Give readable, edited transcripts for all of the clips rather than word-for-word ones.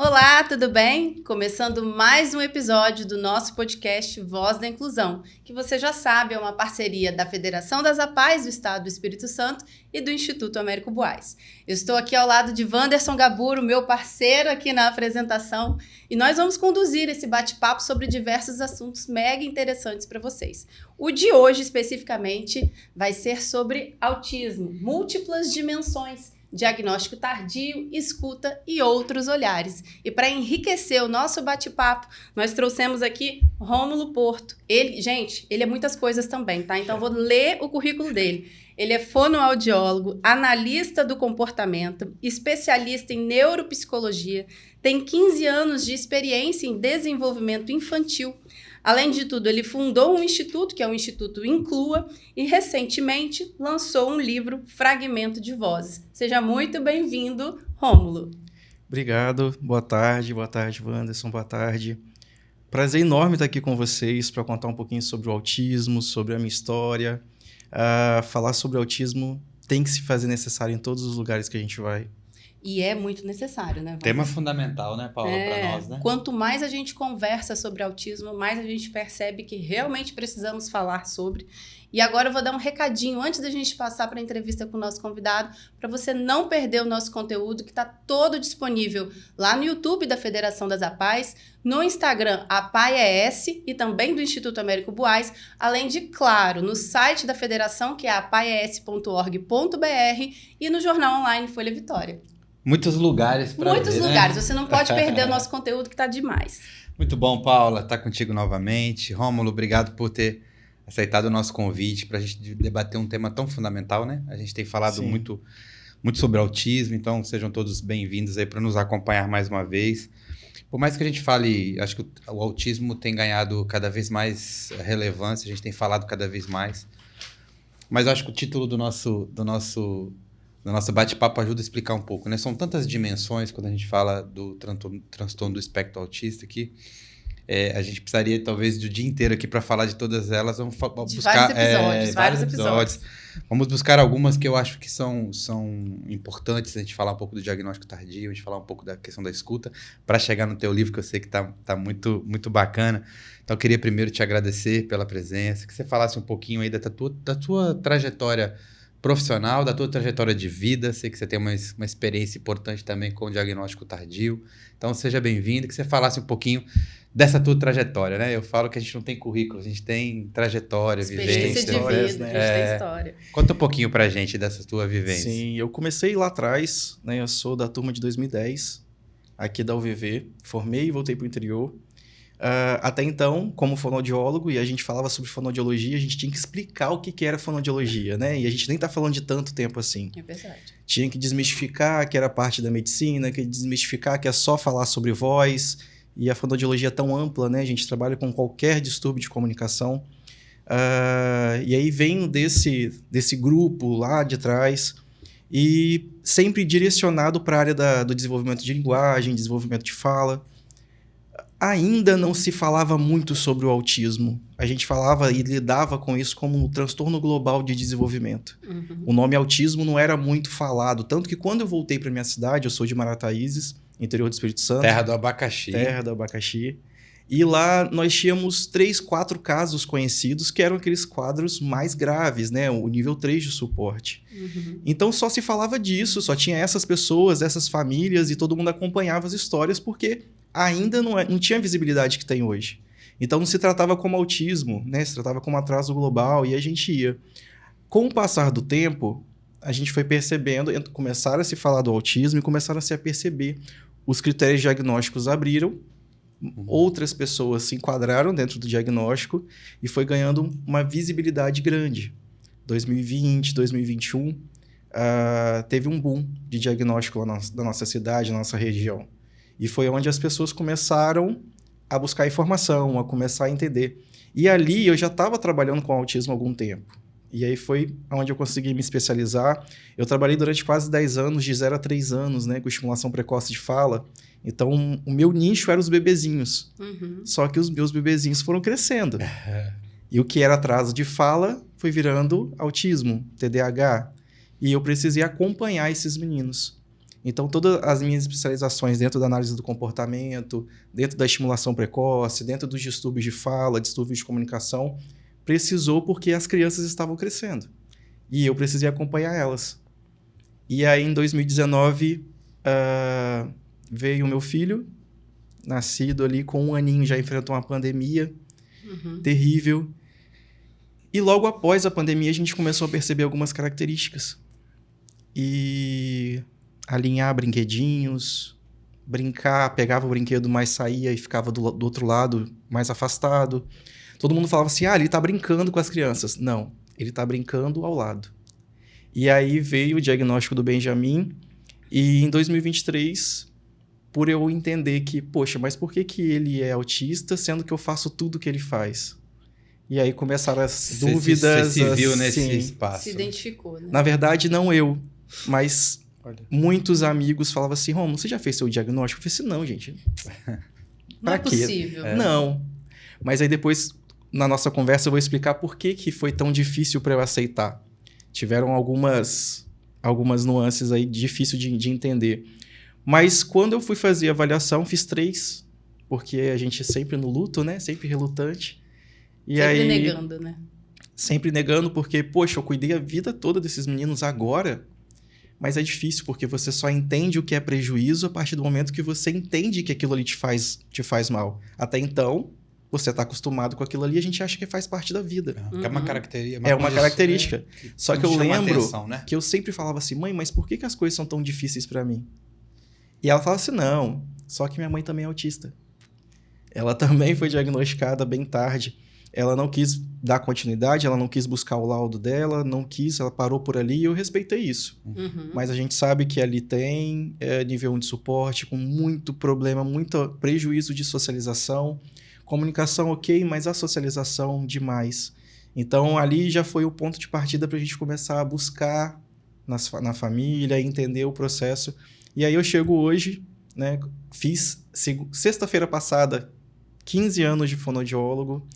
Olá, tudo bem? Começando mais um episódio do nosso podcast Voz da Inclusão, que você já sabe é uma parceria da Federação das APAES do Estado do Espírito Santo e do Instituto Américo Buarque. Eu estou aqui ao lado de Wanderson Gaburo, meu parceiro aqui na apresentação, e nós vamos conduzir esse bate-papo sobre diversos assuntos mega interessantes para vocês. O de hoje, especificamente, vai ser sobre autismo, múltiplas dimensões, diagnóstico tardio, escuta e outros olhares. E para enriquecer o nosso bate-papo, nós trouxemos aqui Rômulo Porto. Ele é muitas coisas também, tá? Então, vou ler o currículo dele. Ele é fonoaudiólogo, analista do comportamento, especialista em neuropsicologia, tem 15 anos de experiência em desenvolvimento infantil. Além de tudo, ele fundou um instituto, que é o Instituto Inclua, e recentemente lançou um livro, Fragmento de Vozes. Seja muito bem-vindo, Rômulo. Obrigado, boa tarde, Wanderson, boa tarde. Prazer enorme estar aqui com vocês para contar um pouquinho sobre o autismo, sobre a minha história. Falar sobre autismo tem que se fazer necessário em todos os lugares que a gente vai. E é muito necessário, né? Tema fundamental, né, Paula, para nós, né? Quanto mais a gente conversa sobre autismo, mais a gente percebe que realmente precisamos falar sobre. E agora eu vou dar um recadinho antes da gente passar para a entrevista com o nosso convidado, para você não perder o nosso conteúdo, que está todo disponível lá no YouTube da Federação das APAES, no Instagram APAES e também do Instituto Américo Buarque, além de, claro, no site da Federação, que é apaes.org.br, e no jornal online Folha Vitória. Muitos lugares para ver, Muitos lugares. Você não pode perder o nosso conteúdo, que está demais. Muito bom, Paula, estar contigo novamente. Rômulo, obrigado por ter aceitado o nosso convite para a gente debater um tema tão fundamental, né? A gente tem falado muito sobre autismo, então sejam todos bem-vindos aí para nos acompanhar mais uma vez. Por mais que a gente fale, acho que o autismo tem ganhado cada vez mais relevância, a gente tem falado cada vez mais. Mas eu acho que o título do nosso bate-papo ajuda a explicar um pouco, né? São tantas dimensões quando a gente fala do transtorno do espectro autista que a gente precisaria talvez do dia inteiro aqui para falar de todas elas. Vamos buscar vários episódios. Vamos buscar algumas que eu acho que são importantes, a gente falar um pouco do diagnóstico tardio, a gente falar um pouco da questão da escuta, para chegar no teu livro, que eu sei que tá muito, muito bacana. Então eu queria primeiro te agradecer pela presença, que você falasse um pouquinho aí da tua trajetória profissional, da tua trajetória de vida. Sei que você tem uma experiência importante também com o diagnóstico tardio. Então, seja bem-vindo, que você falasse um pouquinho dessa tua trajetória, né? Eu falo que a gente não tem currículo, a gente tem trajetória, vivência. De vida, a gente tem história. Conta um pouquinho pra gente dessa tua vivência. Sim, eu comecei lá atrás, né? Eu sou da turma de 2010, aqui da UVV. Formei e voltei pro interior. Até então, como fonoaudiólogo, e a gente falava sobre fonoaudiologia, a gente tinha que explicar o que era fonoaudiologia, né? E a gente nem tá falando de tanto tempo assim. É verdade. Tinha que desmistificar que era parte da medicina, que desmistificar que é só falar sobre voz. E a fonoaudiologia é tão ampla, né? A gente trabalha com qualquer distúrbio de comunicação. E aí venho desse grupo lá de trás e sempre direcionado para a área do desenvolvimento de linguagem, desenvolvimento de fala. Ainda não se falava muito sobre o autismo. A gente falava e lidava com isso como um transtorno global de desenvolvimento. Uhum. O nome autismo não era muito falado. Tanto que quando eu voltei para minha cidade, eu sou de Marataízes, interior do Espírito Santo. Terra do abacaxi. Terra do abacaxi. E lá nós tínhamos 3, 4 casos conhecidos, que eram aqueles quadros mais graves, né? O nível 3 de suporte. Uhum. Então só se falava disso, só tinha essas pessoas, essas famílias, e todo mundo acompanhava as histórias, porque ainda não tinha a visibilidade que tem hoje. Então não se tratava como autismo, né? Se tratava como atraso global, e a gente ia. Com o passar do tempo, a gente foi percebendo, começaram a se falar do autismo e começaram a se perceber. Os critérios diagnósticos abriram, outras pessoas se enquadraram dentro do diagnóstico e foi ganhando uma visibilidade grande. 2020, 2021, teve um boom de diagnóstico lá da nossa cidade, na nossa região. E foi onde as pessoas começaram a buscar informação, a começar a entender. E ali eu já estava trabalhando com autismo há algum tempo. E aí foi onde eu consegui me especializar. Eu trabalhei durante quase 10 anos, de 0 a 3 anos, né, com estimulação precoce de fala. Então, o meu nicho era os bebezinhos. Uhum. Só que os meus bebezinhos foram crescendo. E o que era atraso de fala foi virando autismo, TDAH. E eu precisei acompanhar esses meninos. Então, todas as minhas especializações dentro da análise do comportamento, dentro da estimulação precoce, dentro dos distúrbios de fala, distúrbios de comunicação, precisou porque as crianças estavam crescendo. E eu precisei acompanhar elas. E aí, em 2019, veio o meu filho, nascido ali com 1 aninho, já enfrentou uma pandemia terrível. E logo após a pandemia, a gente começou a perceber algumas características. E alinhar brinquedinhos, brincar, pegava o brinquedo, mas saía e ficava do outro lado, mais afastado. Todo mundo falava assim, ele tá brincando com as crianças. Não, ele tá brincando ao lado. E aí veio o diagnóstico do Benjamin, e em 2023, por eu entender que, poxa, mas por que ele é autista, sendo que eu faço tudo que ele faz? E aí começaram as dúvidas. Você se viu nesse assim, espaço. Se identificou, né? Na verdade, não eu, mas muitos amigos falavam assim, Romulo, você já fez seu diagnóstico? Eu falei assim, não, gente. Não é Pra quê? possível. Não. Mas aí depois, na nossa conversa, eu vou explicar por que foi tão difícil para eu aceitar. Tiveram algumas nuances aí difícil de entender. Mas quando eu fui fazer a avaliação, fiz 3, porque a gente sempre no luto, né? Sempre relutante. E sempre aí, negando, né? Sempre negando, porque, poxa, eu cuidei a vida toda desses meninos agora, mas é difícil, porque você só entende o que é prejuízo a partir do momento que você entende que aquilo ali te faz mal. Até então, você está acostumado com aquilo ali e a gente acha que faz parte da vida. Que é uma característica. É uma característica. Só que eu lembro atenção, né? que eu sempre falava assim, mãe, mas por que as coisas são tão difíceis para mim? E ela falava assim, não, só que minha mãe também é autista. Ela também foi diagnosticada bem tarde. Ela não quis dar continuidade, ela não quis buscar o laudo dela, não quis, ela parou por ali e eu respeitei isso. Mas a gente sabe que ali tem nível 1 de suporte, com muito problema, muito prejuízo de socialização. Comunicação ok, mas a socialização demais. Então ali já foi o ponto de partida para a gente começar a buscar na família, entender o processo. E aí eu chego hoje, né, fiz sexta-feira passada 15 anos de fonoaudiólogo.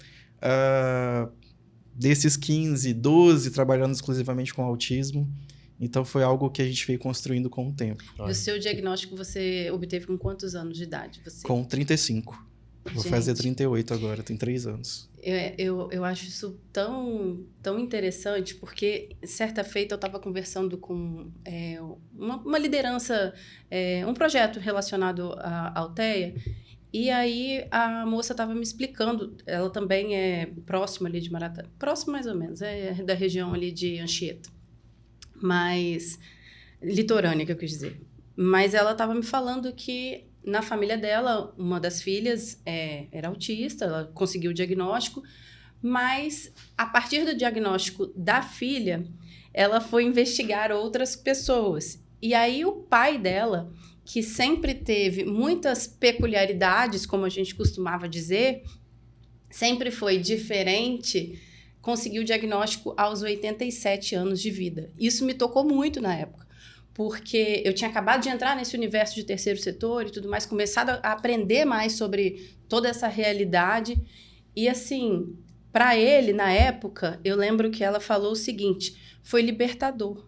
Desses 15, 12 trabalhando exclusivamente com autismo. Então foi algo que a gente veio construindo com o tempo. E o seu diagnóstico você obteve com quantos anos de idade? Com 35. Vou fazer 38 agora, tem 3 anos. Eu acho isso tão interessante, porque certa feita eu estava conversando com uma liderança, um projeto relacionado à Alteia, e aí a moça estava me explicando, ela também é próxima ali de Maratá, próximo mais ou menos, é da região ali de Anchieta, mas litorânea, que eu quis dizer. Mas ela estava me falando que na família dela, uma das filhas era autista, ela conseguiu o diagnóstico, mas a partir do diagnóstico da filha, ela foi investigar outras pessoas. E aí o pai dela, que sempre teve muitas peculiaridades, como a gente costumava dizer, sempre foi diferente, conseguiu o diagnóstico aos 87 anos de vida. Isso me tocou muito na época, porque eu tinha acabado de entrar nesse universo de terceiro setor e tudo mais, começado a aprender mais sobre toda essa realidade. E assim, para ele, na época, eu lembro que ela falou o seguinte, foi libertador.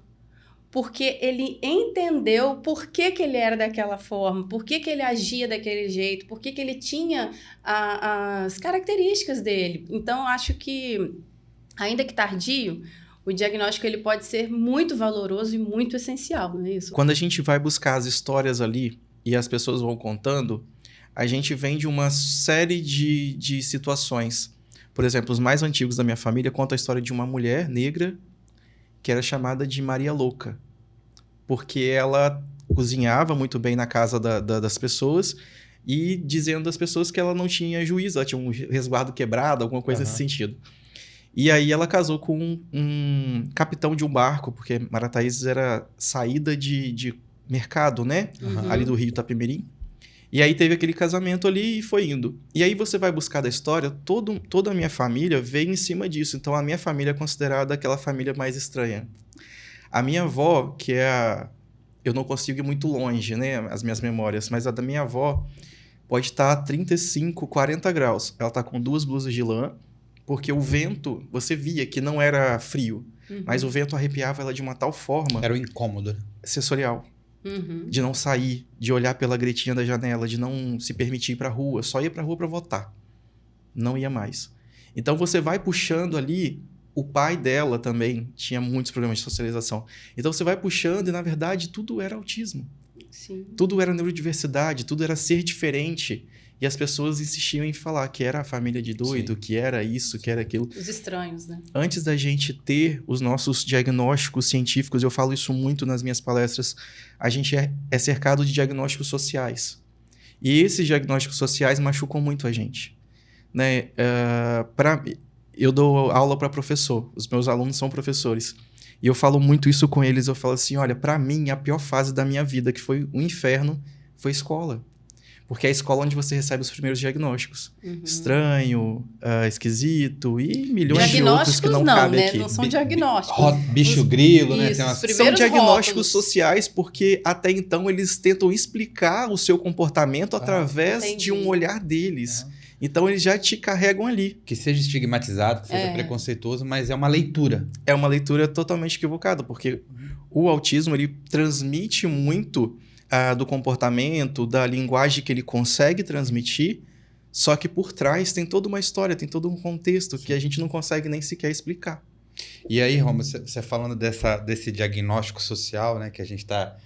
Porque ele entendeu por que ele era daquela forma, por que ele agia daquele jeito, por que ele tinha as características dele. Então, acho que, ainda que tardio, o diagnóstico ele pode ser muito valoroso e muito essencial, não é isso? Quando a gente vai buscar as histórias ali e as pessoas vão contando, a gente vem de uma série de situações. Por exemplo, os mais antigos da minha família contam a história de uma mulher negra que era chamada de Maria Louca, porque ela cozinhava muito bem na casa das pessoas e dizendo às pessoas que ela não tinha juízo, ela tinha um resguardo quebrado, alguma coisa nesse sentido. E aí ela casou com um capitão de um barco, porque Marataízes era saída de mercado, né? Ali do Rio Itapemirim. E aí teve aquele casamento ali e foi indo. E aí você vai buscar da história, toda a minha família veio em cima disso. Então a minha família é considerada aquela família mais estranha. A minha avó, que é eu não consigo ir muito longe, né? As minhas memórias, mas a da minha avó pode estar a 35, 40 graus. Ela está com 2 blusas de lã, porque o vento, você via que não era frio, mas o vento arrepiava ela de uma tal forma... Era o incômodo. Sensorial. de não sair, de olhar pela gretinha da janela, de não se permitir ir para a rua, só ia para a rua para votar. Não ia mais. Então você vai puxando ali, o pai dela também tinha muitos problemas de socialização. Então você vai puxando e, na verdade, tudo era autismo. Sim. Tudo era neurodiversidade, tudo era ser diferente. E as pessoas insistiam em falar que era a família de doido, que era isso, que era aquilo. Os estranhos, né? Antes da gente ter os nossos diagnósticos científicos, eu falo isso muito nas minhas palestras, a gente é cercado de diagnósticos sociais. E esses diagnósticos sociais machucam muito a gente. Né? Eu dou aula para professor, os meus alunos são professores. E eu falo muito isso com eles, eu falo assim, olha, para mim, a pior fase da minha vida, que foi o inferno, foi escola. Porque é a escola onde você recebe os primeiros diagnósticos. Estranho, esquisito e milhões de outros que não cabem né? aqui. Não são diagnósticos. Bicho grilo, né? Isso, Tem os umas... primeiros São diagnósticos rótulos. sociais porque até então eles tentam explicar o seu comportamento através entendi. de um olhar deles. Então eles já te carregam ali. Que seja estigmatizado, que seja preconceituoso, mas é uma leitura. É uma leitura totalmente equivocada, porque o autismo ele transmite muito do comportamento, da linguagem que ele consegue transmitir, só que por trás tem toda uma história, tem todo um contexto que a gente não consegue nem sequer explicar. E aí, Roma, você falando desse diagnóstico social, né, que a gente está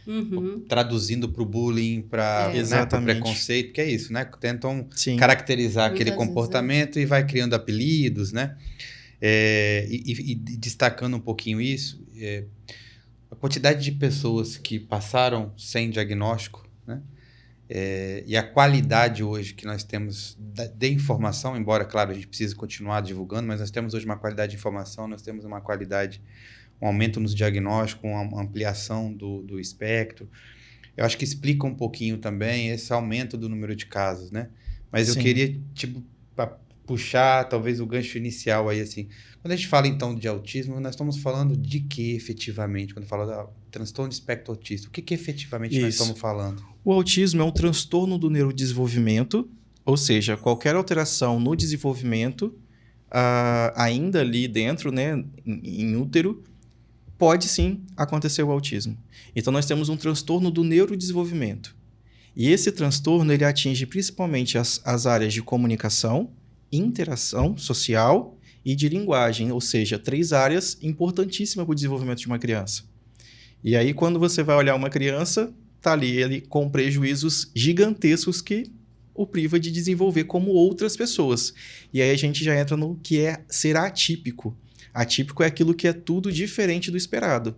traduzindo para o bullying, para o preconceito, que é isso, né? Tentam caracterizar aquele comportamento e vai criando apelidos, né? E destacando um pouquinho isso, a quantidade de pessoas que passaram sem diagnóstico, né? E a qualidade hoje que nós temos de informação, embora, claro, a gente precise continuar divulgando, mas nós temos hoje uma qualidade de informação, nós temos uma qualidade, um aumento nos diagnósticos, uma ampliação do espectro. Eu acho que explica um pouquinho também esse aumento do número de casos, né? Mas eu queria, puxar talvez o gancho inicial aí, assim. Quando a gente fala, então, de autismo, nós estamos falando de que, efetivamente? Quando fala da transtorno de espectro autista, o que efetivamente nós estamos falando? O autismo é um transtorno do neurodesenvolvimento, ou seja, qualquer alteração no desenvolvimento, ainda ali dentro, né, em útero, pode sim acontecer o autismo. Então, nós temos um transtorno do neurodesenvolvimento. E esse transtorno ele atinge principalmente as áreas de comunicação, interação social e de linguagem, ou seja, 3 áreas importantíssimas para o desenvolvimento de uma criança. E aí, quando você vai olhar uma criança, está ali ele com prejuízos gigantescos que o priva de desenvolver como outras pessoas. E aí a gente já entra no que é ser atípico. Atípico é aquilo que é tudo diferente do esperado.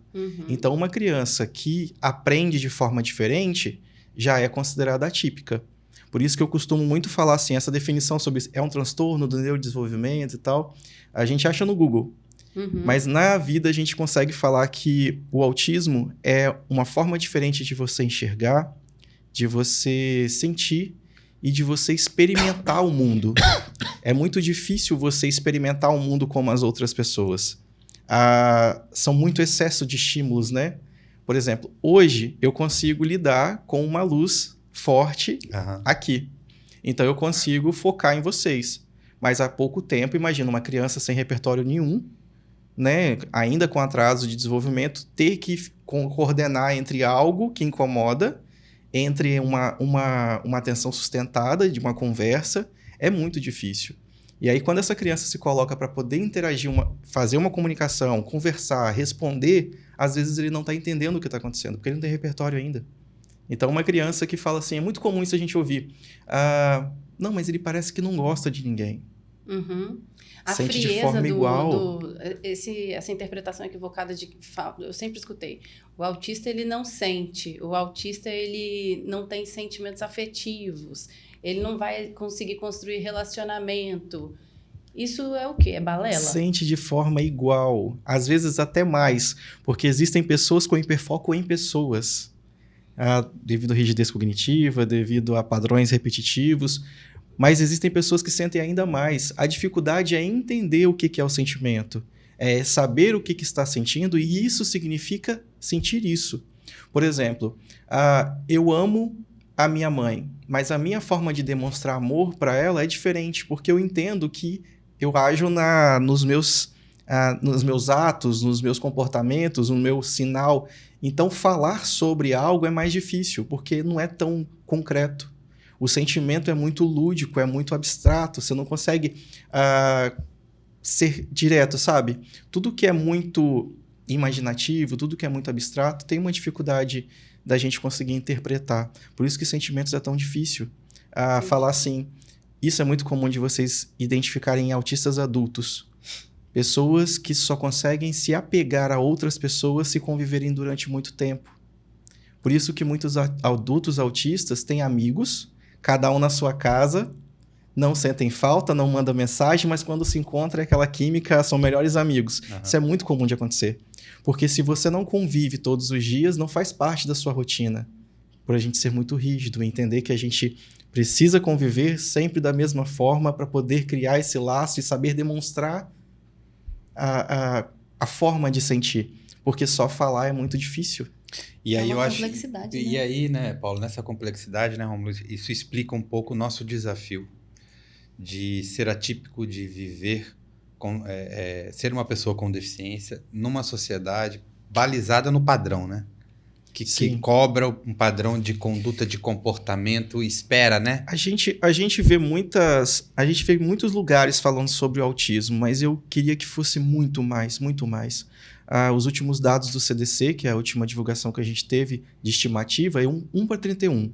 Então, uma criança que aprende de forma diferente já é considerada atípica. Por isso que eu costumo muito falar assim, essa definição sobre é um transtorno do neurodesenvolvimento e tal, a gente acha no Google. Mas na vida a gente consegue falar que o autismo é uma forma diferente de você enxergar, de você sentir e de você experimentar o mundo. É muito difícil você experimentar o mundo como as outras pessoas. São muito excesso de estímulos, né? Por exemplo, hoje eu consigo lidar com uma luz forte aqui. Então eu consigo focar em vocês. Mas há pouco tempo, imagina uma criança sem repertório nenhum, né, ainda com atraso de desenvolvimento, ter que coordenar entre algo que incomoda, entre uma atenção sustentada de uma conversa, é muito difícil. E aí, quando essa criança se coloca para poder interagir, fazer uma comunicação, conversar, responder, às vezes ele não está entendendo o que está acontecendo, porque ele não tem repertório ainda. Então, uma criança que fala assim, é muito comum isso a gente ouvir, não, mas ele parece que não gosta de ninguém. A sente frieza de forma igual. Essa interpretação equivocada eu sempre escutei. O autista, ele não sente. O autista, ele não tem sentimentos afetivos. Ele não vai conseguir construir relacionamento. Isso é o quê? É balela? Sente de forma igual. Às vezes até mais. Porque existem pessoas com hiperfoco em pessoas. Devido à rigidez cognitiva, devido a padrões repetitivos. Mas existem pessoas que sentem ainda mais. A dificuldade é entender o que é o sentimento. É saber o que está sentindo e isso significa sentir isso. Por exemplo, eu amo a minha mãe, mas a minha forma de demonstrar amor para ela é diferente, porque eu entendo que eu ajo nos meus nos meus atos, nos meus comportamentos, no meu sinal. Então, falar sobre algo é mais difícil, porque não é tão concreto. O sentimento é muito lúdico, é muito abstrato, você não consegue ser direto, sabe? Tudo que é muito imaginativo, tudo que é muito abstrato, tem uma dificuldade da gente conseguir interpretar. Por isso que sentimentos é tão difícil. Falar assim, isso é muito comum de vocês identificarem em autistas adultos. Pessoas que só conseguem se apegar a outras pessoas se conviverem durante muito tempo. Por isso que muitos adultos autistas têm amigos, cada um na sua casa, não sentem falta, não mandam mensagem, mas quando se encontra aquela química, são melhores amigos. Uhum. Isso é muito comum de acontecer. Porque se você não convive todos os dias, não faz parte da sua rotina. Por a gente ser muito rígido, entender que a gente precisa conviver sempre da mesma forma para poder criar esse laço e saber demonstrar a forma de sentir. Porque só falar é muito difícil. E aí eu acho. Complexidade, e aí, né, Paulo, nessa complexidade, né, Rômulo, isso explica um pouco o nosso desafio de ser atípico, de viver, ser uma pessoa com deficiência numa sociedade balizada no padrão, né? Que cobra um padrão de conduta, de comportamento, espera, né? A gente vê muitos lugares falando sobre o autismo, mas eu queria que fosse muito mais, muito mais. Os últimos dados do CDC, que é a última divulgação que a gente teve de estimativa, é 1 para 31. Uhum.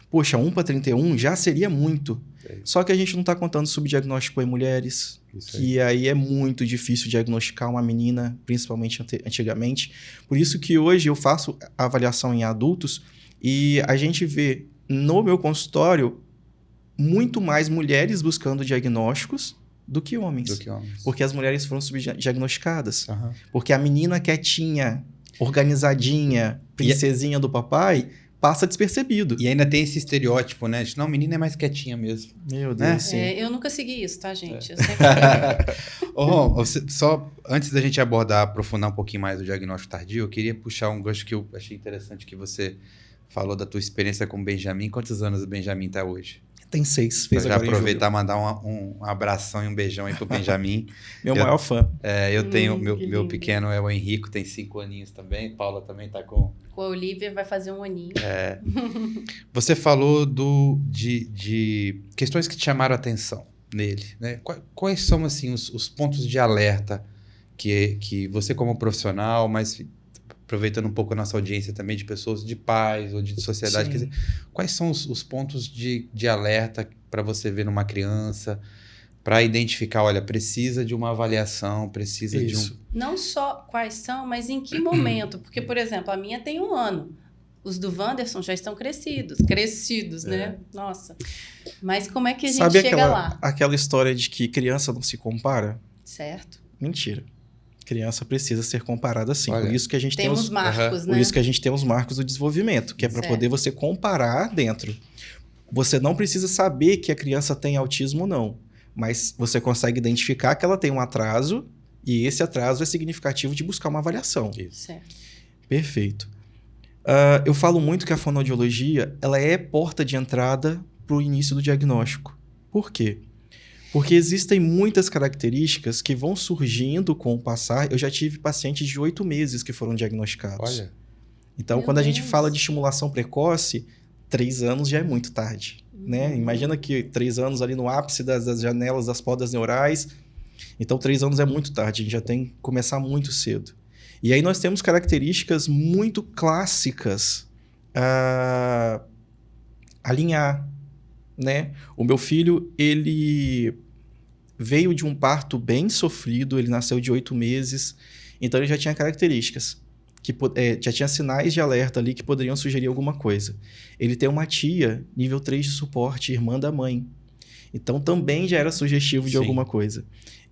Poxa, 1 para 31 já seria muito. Só que a gente não está contando subdiagnóstico em mulheres, que aí é muito difícil diagnosticar uma menina, principalmente antigamente. Por isso que hoje eu faço avaliação em adultos e a gente vê no meu consultório muito mais mulheres buscando diagnósticos do que homens. Porque as mulheres foram subdiagnosticadas. Uhum. Porque a menina quietinha, organizadinha, princesinha do papai, passa despercebido. E ainda tem esse estereótipo, né? De, não, menina é mais quietinha mesmo. Meu Deus, né? sim. Eu nunca segui isso, tá, gente? Eu sempre... Rom, só antes da gente aprofundar um pouquinho mais o diagnóstico tardio, eu queria puxar um gancho que eu achei interessante que você falou da tua experiência com o Benjamin. Quantos anos o Benjamin tá hoje? Tem 6. Fez pra agora já aproveitar e mandar um abração e um beijão aí pro Benjamin. Meu maior fã. Eu tenho, meu pequeno é o Henrico, tem 5 aninhos também. Paula também tá com... Com a Olivia vai fazer 1 aninho. Você falou de questões que te chamaram a atenção nele, né? Quais são, assim, os pontos de alerta que você como profissional, mas... aproveitando um pouco a nossa audiência também de pessoas, de pais ou de sociedade. Quer dizer, quais são os pontos de alerta para você ver numa criança, para identificar, olha, precisa de uma avaliação, precisa de um... Não só quais são, mas em que momento. Porque, por exemplo, a minha tem 1 ano. Os do Wanderson já estão crescidos, né? Nossa. Mas como é que a gente chega lá? Aquela história de que criança não se compara? Certo. Mentira. Criança precisa ser comparada sim. Olha, por isso que a gente tem os marcos, né? Por isso que a gente tem os marcos do desenvolvimento, que é para poder você comparar dentro. Você não precisa saber que a criança tem autismo ou não, mas você consegue identificar que ela tem um atraso e esse atraso é significativo de buscar uma avaliação. Isso. Certo. Perfeito. Eu falo muito que a fonoaudiologia ela é porta de entrada para o início do diagnóstico. Por quê? Porque existem muitas características que vão surgindo com o passar. Eu já tive pacientes de 8 meses que foram diagnosticados. Olha. Então, quando a gente fala de estimulação precoce, 3 anos já é muito tarde. Né? Imagina que 3 anos ali no ápice das janelas das podas neurais. Então, 3 anos é muito tarde. A gente já tem que começar muito cedo. E aí nós temos características muito clássicas a alinhar. Né? O meu filho, ele veio de um parto bem sofrido, ele nasceu de 8 meses, então ele já tinha características, já tinha sinais de alerta ali que poderiam sugerir alguma coisa. Ele tem uma tia, nível 3 de suporte, irmã da mãe, então também já era sugestivo de alguma coisa.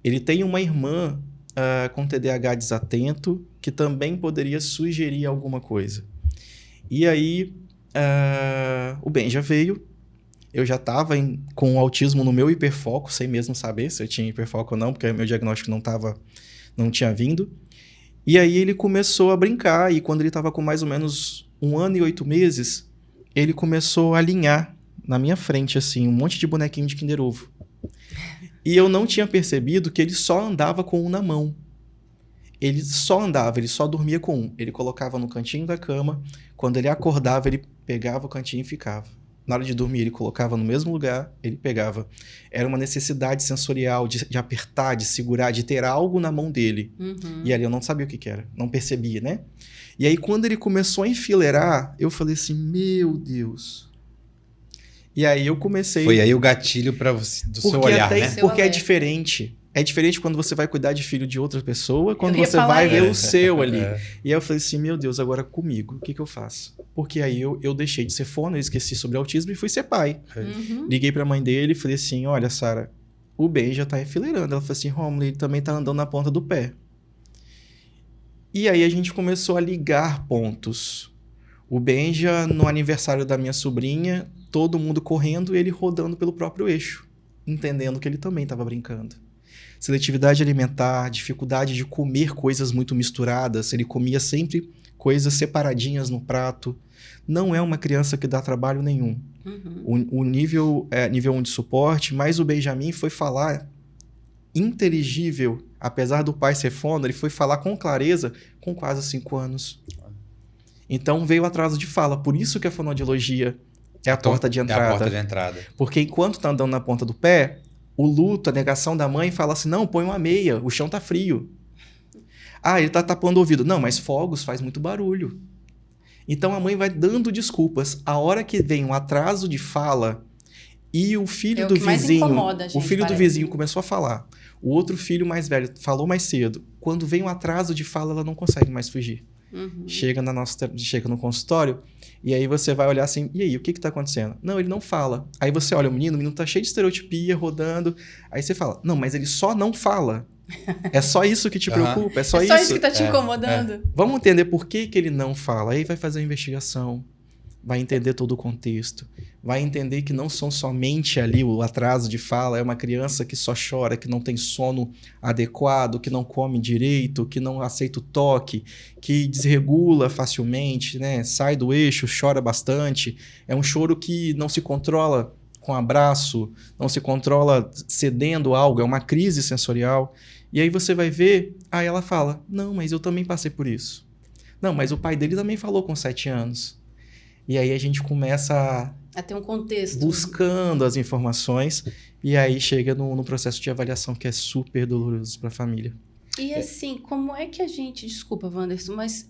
Ele tem uma irmã com TDAH desatento, que também poderia sugerir alguma coisa. E aí, o Ben já veio. Eu já estava com o autismo no meu hiperfoco, sem mesmo saber se eu tinha hiperfoco ou não, porque meu diagnóstico não tinha vindo. E aí ele começou a brincar, e quando ele estava com mais ou menos 1 ano e 8 meses, ele começou a alinhar na minha frente, assim, um monte de bonequinho de Kinder Ovo. E eu não tinha percebido que ele só andava com um na mão. Ele só andava, ele só dormia com um. Ele colocava no cantinho da cama. Quando ele acordava, ele pegava o cantinho e ficava. Na hora de dormir, ele colocava no mesmo lugar, ele pegava. Era uma necessidade sensorial de apertar, de segurar, de ter algo na mão dele. E ali eu não sabia o que era, não percebia, né? E aí, quando ele começou a enfileirar, eu falei assim, meu Deus. E aí eu comecei... Foi aí o gatilho para você, do seu olhar, né? Porque é diferente. É diferente quando você vai cuidar de filho de outra pessoa, quando você vai isso. ver o seu ali. E aí eu falei assim, meu Deus, agora comigo, o que eu faço? Porque aí eu deixei de ser fono, eu esqueci sobre autismo e fui ser pai. Liguei pra mãe dele e falei assim, olha, Sara, o Ben já tá enfileirando. Ela falou assim, Romulo, ele também tá andando na ponta do pé. E aí a gente começou a ligar pontos. O Benja, no aniversário da minha sobrinha, todo mundo correndo e ele rodando pelo próprio eixo, entendendo que ele também estava brincando. Seletividade alimentar, dificuldade de comer coisas muito misturadas, ele comia sempre coisas separadinhas no prato. Não é uma criança que dá trabalho nenhum. O nível é nível 1 de suporte, mas o Benjamin foi falar inteligível, apesar do pai ser fono, ele foi falar com clareza com quase 5 anos. Então veio o atraso de fala, por isso que a fonoaudiologia é a porta de entrada. É a porta de entrada. Porque enquanto tá andando na ponta do pé, o luto, a negação da mãe fala assim, não, põe uma meia, o chão tá frio. Ah, ele tá tapando o ouvido. Não, mas fogos faz muito barulho. Então a mãe vai dando desculpas. A hora que vem um atraso de fala e o filho do vizinho, o filho do vizinho começou a falar. O outro filho mais velho falou mais cedo. Quando vem um atraso de fala, ela não consegue mais fugir. Chega no consultório e aí você vai olhar assim, e aí, o que tá acontecendo? Não, ele não fala. Aí você olha o menino tá cheio de estereotipia, rodando. Aí você fala, não, mas ele só não fala. É só isso que te preocupa? É só isso que tá te incomodando? Vamos entender por que ele não fala. Aí vai fazer a investigação, vai entender todo o contexto, vai entender que não são somente ali o atraso de fala, é uma criança que só chora, que não tem sono adequado, que não come direito, que não aceita o toque, que desregula facilmente, né? Sai do eixo, chora bastante. É um choro que não se controla com abraço, não se controla cedendo algo, é uma crise sensorial. E aí você vai ver, aí ela fala, não, mas eu também passei por isso. Não, mas o pai dele também falou com 7 anos. E aí a gente começa a ter um contexto. Buscando as informações. E aí chega no processo de avaliação que é super doloroso para a família. E assim, como é que a gente... Desculpa, Wanderson, mas...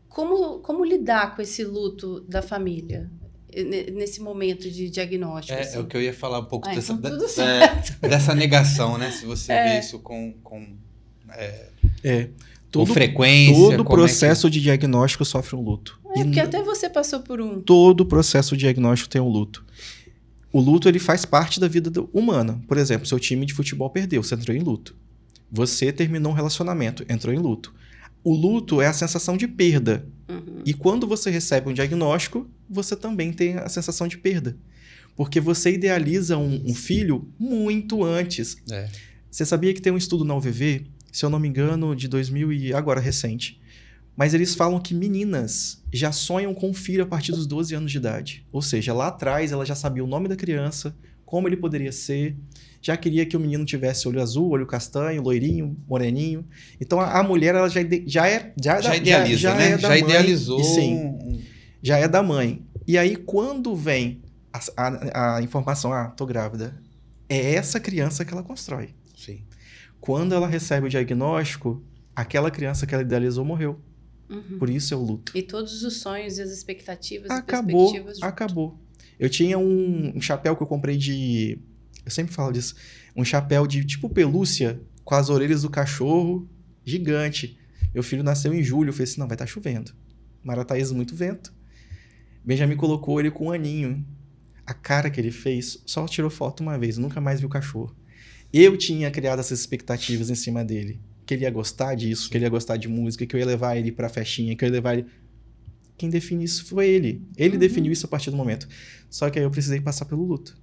Como lidar com esse luto da família? Nesse momento de diagnóstico. É o que eu ia falar um pouco dessa negação, né? Se você vê isso com frequência. Todo processo de diagnóstico sofre um luto. Porque até você passou por um. Todo processo de diagnóstico tem um luto. O luto, ele faz parte da vida humana. Por exemplo, seu time de futebol perdeu, você entrou em luto. Você terminou um relacionamento, entrou em luto. O luto é a sensação de perda. E quando você recebe um diagnóstico, você também tem a sensação de perda. Porque você idealiza um filho muito antes. Você sabia que tem um estudo na UVV, se eu não me engano, de 2000 e agora recente. Mas eles falam que meninas já sonham com um filho a partir dos 12 anos de idade. Ou seja, lá atrás ela já sabia o nome da criança, como ele poderia ser, já queria que o menino tivesse olho azul, olho castanho, loirinho, moreninho. Então a mulher ela já idealiza, né? Já idealizou. Sim, já é da mãe. E aí quando vem a informação, tô grávida, é essa criança que ela constrói. Sim. Quando ela recebe o diagnóstico, aquela criança que ela idealizou morreu. Por isso é o luto. E todos os sonhos e as expectativas e perspectivas. Acabou. Eu tinha um chapéu que eu comprei de... Eu sempre falo disso. Um chapéu de tipo pelúcia, com as orelhas do cachorro, gigante. Meu filho nasceu em julho. Eu falei assim, não, vai estar chovendo. Marataízes, muito vento. Benjamin colocou ele com um aninho. A cara que ele fez, só tirou foto uma vez. Nunca mais viu o cachorro. Eu tinha criado essas expectativas em cima dele. Que ele ia gostar disso, que ele ia gostar de música, que eu ia levar ele pra festinha, que eu ia levar ele... Quem definiu isso foi ele. Ele definiu isso a partir do momento. Só que aí eu precisei passar pelo luto.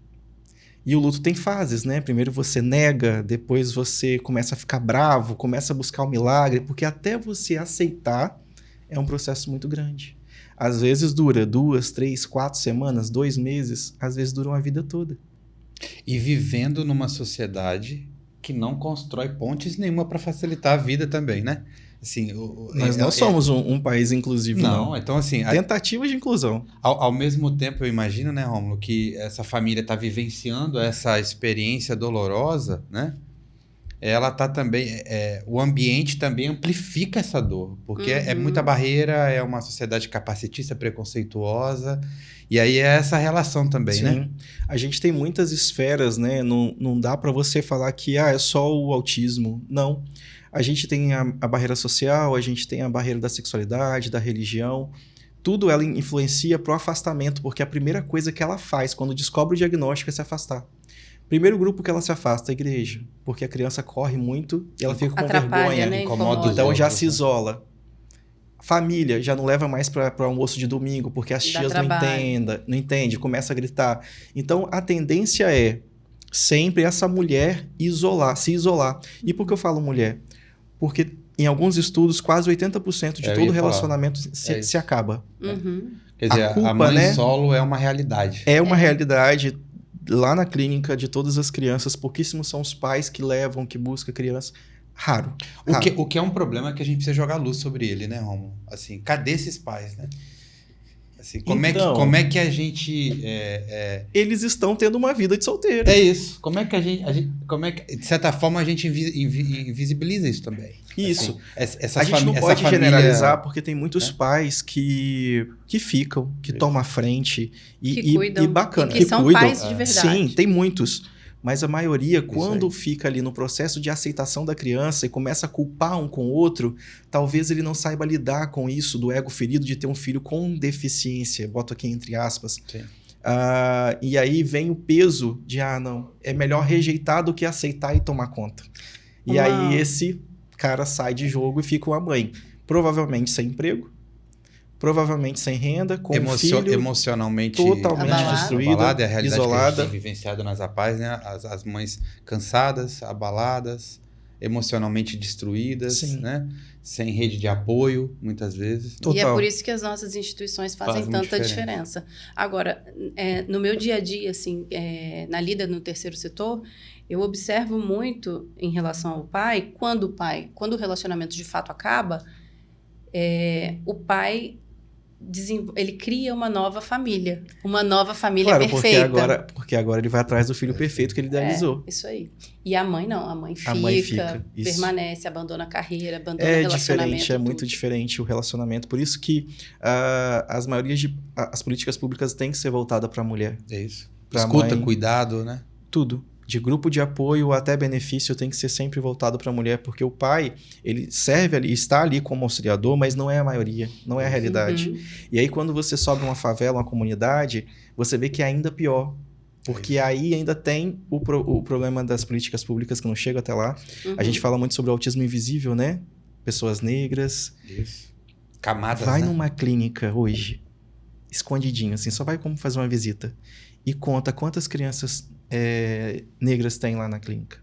E o luto tem fases, né? Primeiro você nega, depois você começa a ficar bravo, começa a buscar o milagre, porque até você aceitar é um processo muito grande. Às vezes dura 2, 3, 4 semanas, 2 meses, às vezes dura uma vida toda. E vivendo numa sociedade que não constrói pontes nenhuma para facilitar a vida também, né? Assim, Nós não somos um país inclusivo, não. Não, então assim... Tentativa de inclusão. Ao mesmo tempo, eu imagino, né, Rômulo, que essa família está vivenciando essa experiência dolorosa, né? Ela tá também... o ambiente também amplifica essa dor, porque é muita barreira, é uma sociedade capacitista, preconceituosa, e aí é essa relação também, Sim. né? A gente tem muitas esferas, né? Não dá para você falar que é só o autismo. Não. A gente tem a barreira social, a gente tem a barreira da sexualidade, da religião. Tudo ela influencia pro afastamento, porque a primeira coisa que ela faz quando descobre o diagnóstico é se afastar. Primeiro grupo que ela se afasta é a igreja, porque a criança corre muito e ela fica com vergonha. Né? Incomoda os Então já outros, se isola. Família já não leva mais para almoço de domingo, porque as tias não entendem, começa a gritar. Então a tendência é sempre essa mulher se isolar. E por que eu falo mulher? Porque em alguns estudos, quase 80% de todo relacionamento se acaba. Quer dizer, a mãe, né, solo é uma realidade. É uma realidade. Lá na clínica de todas as crianças, pouquíssimos são os pais que levam, que buscam a criança. Raro. O que é um problema que a gente precisa jogar luz sobre ele, né, Rômulo? Assim, cadê esses pais, né? Assim, como é que a gente... Eles estão tendo uma vida de solteiro. É isso. Como é que a gente de certa forma, a gente invisibiliza isso também? Isso. Assim, a gente não pode generalizar, porque tem muitos pais que ficam, que tomam a frente que cuidam, e bacana. Que são cuidam. pais de verdade. Sim, tem muitos. Mas a maioria, quando fica ali no processo de aceitação da criança e começa a culpar um com o outro, talvez ele não saiba lidar com isso, do ego ferido de ter um filho com deficiência. Boto aqui entre aspas. E aí vem o peso de, não, é melhor rejeitar do que aceitar e tomar conta. E aí esse cara sai de jogo e fica uma mãe. Provavelmente sem emprego, provavelmente sem renda, com um filho emocionalmente totalmente destruída, é a realidade isolada. Que a gente tem vivenciado nas APAES, né? As mães cansadas, abaladas, emocionalmente destruídas, né? Sem rede de apoio, muitas vezes. Total. E é por isso que as nossas instituições fazem tanta diferença. Agora, no meu dia a dia, assim, na lida no terceiro setor, eu observo muito em relação ao pai, quando o relacionamento de fato acaba, o pai ele cria uma nova família perfeita. Porque agora ele vai atrás do filho perfeito que ele idealizou. Isso aí. E a mãe não, a mãe fica permanece, abandona a carreira, abandona o relacionamento. É muito diferente o relacionamento. Por isso que as políticas públicas têm que ser voltadas para a mulher. É isso. Escuta, cuidado, né? Tudo. De grupo de apoio até benefício tem que ser sempre voltado para a mulher, porque o pai, ele serve ali, está ali como auxiliador, mas não é a maioria, não é a realidade. E aí quando você sobe uma favela, uma comunidade, você vê que é ainda pior, porque aí ainda tem o problema das políticas públicas que não chega até lá. A gente fala muito sobre o autismo invisível, né? Pessoas negras. Isso. Camadas, vai numa clínica hoje, escondidinho, assim, só vai como fazer uma visita e conta quantas crianças negras tem lá na clínica.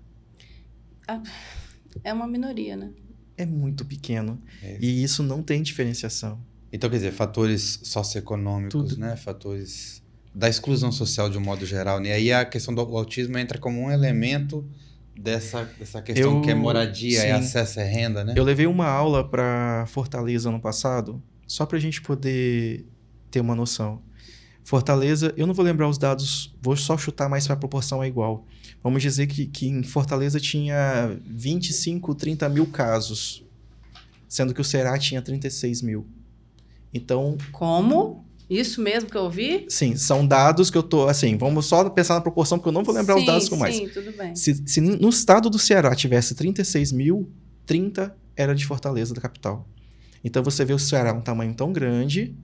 É uma minoria, né? É muito pequeno. E isso não tem diferenciação. Então, quer dizer, fatores socioeconômicos, né? Fatores da exclusão social de um modo geral. Né? E aí a questão do autismo entra como um elemento dessa questão que é moradia, é acesso, é renda, né? Eu levei uma aula para Fortaleza ano passado, só para a gente poder ter uma noção. Fortaleza, eu não vou lembrar os dados, vou só chutar, mas para a proporção é igual. Vamos dizer que em Fortaleza tinha 25, 30 mil casos, sendo que o Ceará tinha 36 mil. Então... Como? Isso mesmo que eu ouvi? Sim, são dados que eu tô... Assim, vamos só pensar na proporção, porque eu não vou lembrar os dados com mais. Sim, tudo bem. Se no estado do Ceará tivesse 36 mil, 30 era de Fortaleza, da capital. Então você vê o Ceará um tamanho tão grande...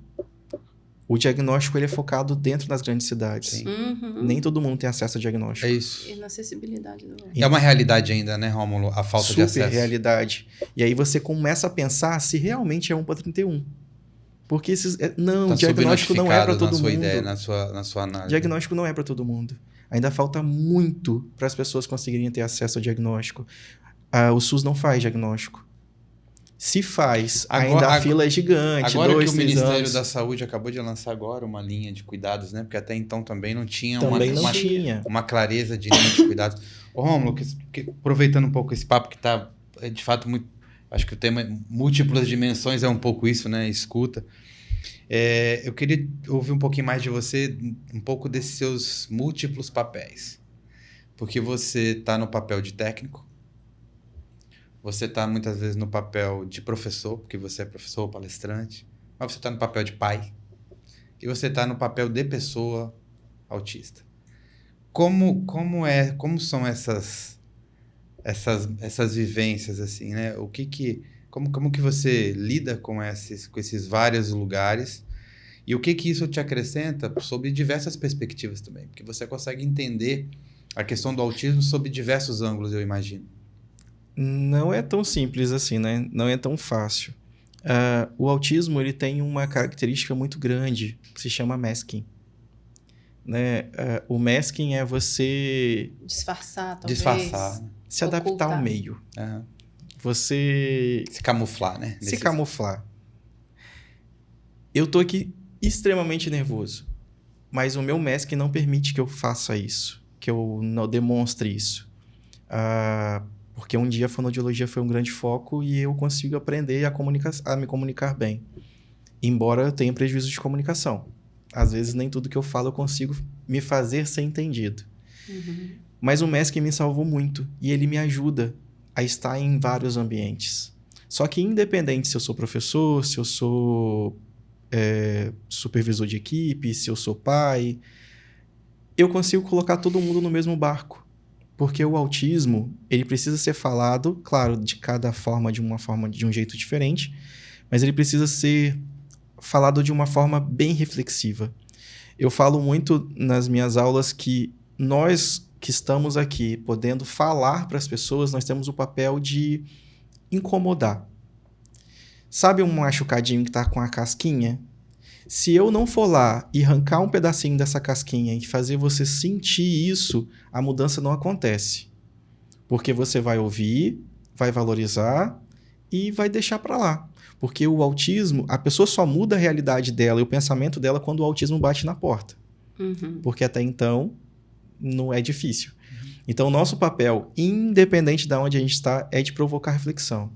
O diagnóstico ele é focado dentro das grandes cidades. Nem todo mundo tem acesso ao diagnóstico. É isso. E na acessibilidade do... É uma realidade ainda, né, Rômulo? A falta de acesso. Super realidade. E aí você começa a pensar se realmente é 1 para 31. Porque o diagnóstico não é para todo mundo. Ideia, na sua análise. Diagnóstico não é para todo mundo. Ainda falta muito para as pessoas conseguirem ter acesso ao diagnóstico. O SUS não faz diagnóstico. Se faz, Agora- ainda a agora- fila é gigante, Agora 2, que o 3 Ministério anos. da Saúde acabou de lançar agora uma linha de cuidados, né? Porque até então também não tinha Também uma, não tinha. uma clareza de linha de cuidados. Ô, Rômulo, aproveitando um pouco esse papo que está, de fato, muito... Acho que o tema múltiplas dimensões é um pouco isso, né? Escuta. Eu queria ouvir um pouquinho mais de você, um pouco desses seus múltiplos papéis. Porque você está no papel de técnico, você está muitas vezes no papel de professor, porque você é professor, palestrante, mas você está no papel de pai, e você está no papel de pessoa autista. Como são essas vivências, assim, né? Como que você lida com esses vários lugares e o que isso te acrescenta sob diversas perspectivas também? Porque você consegue entender a questão do autismo sob diversos ângulos, eu imagino. Não é tão simples assim, né? Não é tão fácil. O autismo ele tem uma característica muito grande que se chama masking. Né? O masking é você Disfarçar, talvez. Disfarçar, né? se adaptar Ocultar. ao meio. Aham. Você Se camuflar, né? se camuflar. Eu tô aqui extremamente nervoso, mas o meu masking não permite que eu faça isso, que eu não demonstre isso. Porque um dia a fonoaudiologia foi um grande foco e eu consigo aprender a me comunicar bem, embora eu tenha prejuízo de comunicação. Às vezes nem tudo que eu falo eu consigo me fazer ser entendido. Uhum. Mas o masking me salvou muito e ele me ajuda a estar em vários ambientes. Só que independente se eu sou professor, se eu sou supervisor de equipe, se eu sou pai, eu consigo colocar todo mundo no mesmo barco. Porque o autismo, ele precisa ser falado, claro, de cada forma, de um jeito diferente, mas ele precisa ser falado de uma forma bem reflexiva. Eu falo muito nas minhas aulas que nós que estamos aqui podendo falar para as pessoas, nós temos o papel de incomodar. Sabe um machucadinho que está com a casquinha? Se eu não for lá e arrancar um pedacinho dessa casquinha e fazer você sentir isso, a mudança não acontece. Porque você vai ouvir, vai valorizar e vai deixar para lá. Porque o autismo, a pessoa só muda a realidade dela e o pensamento dela quando o autismo bate na porta. Uhum. Porque até então não é difícil. Então, o nosso papel, independente de onde a gente está, é de provocar reflexão.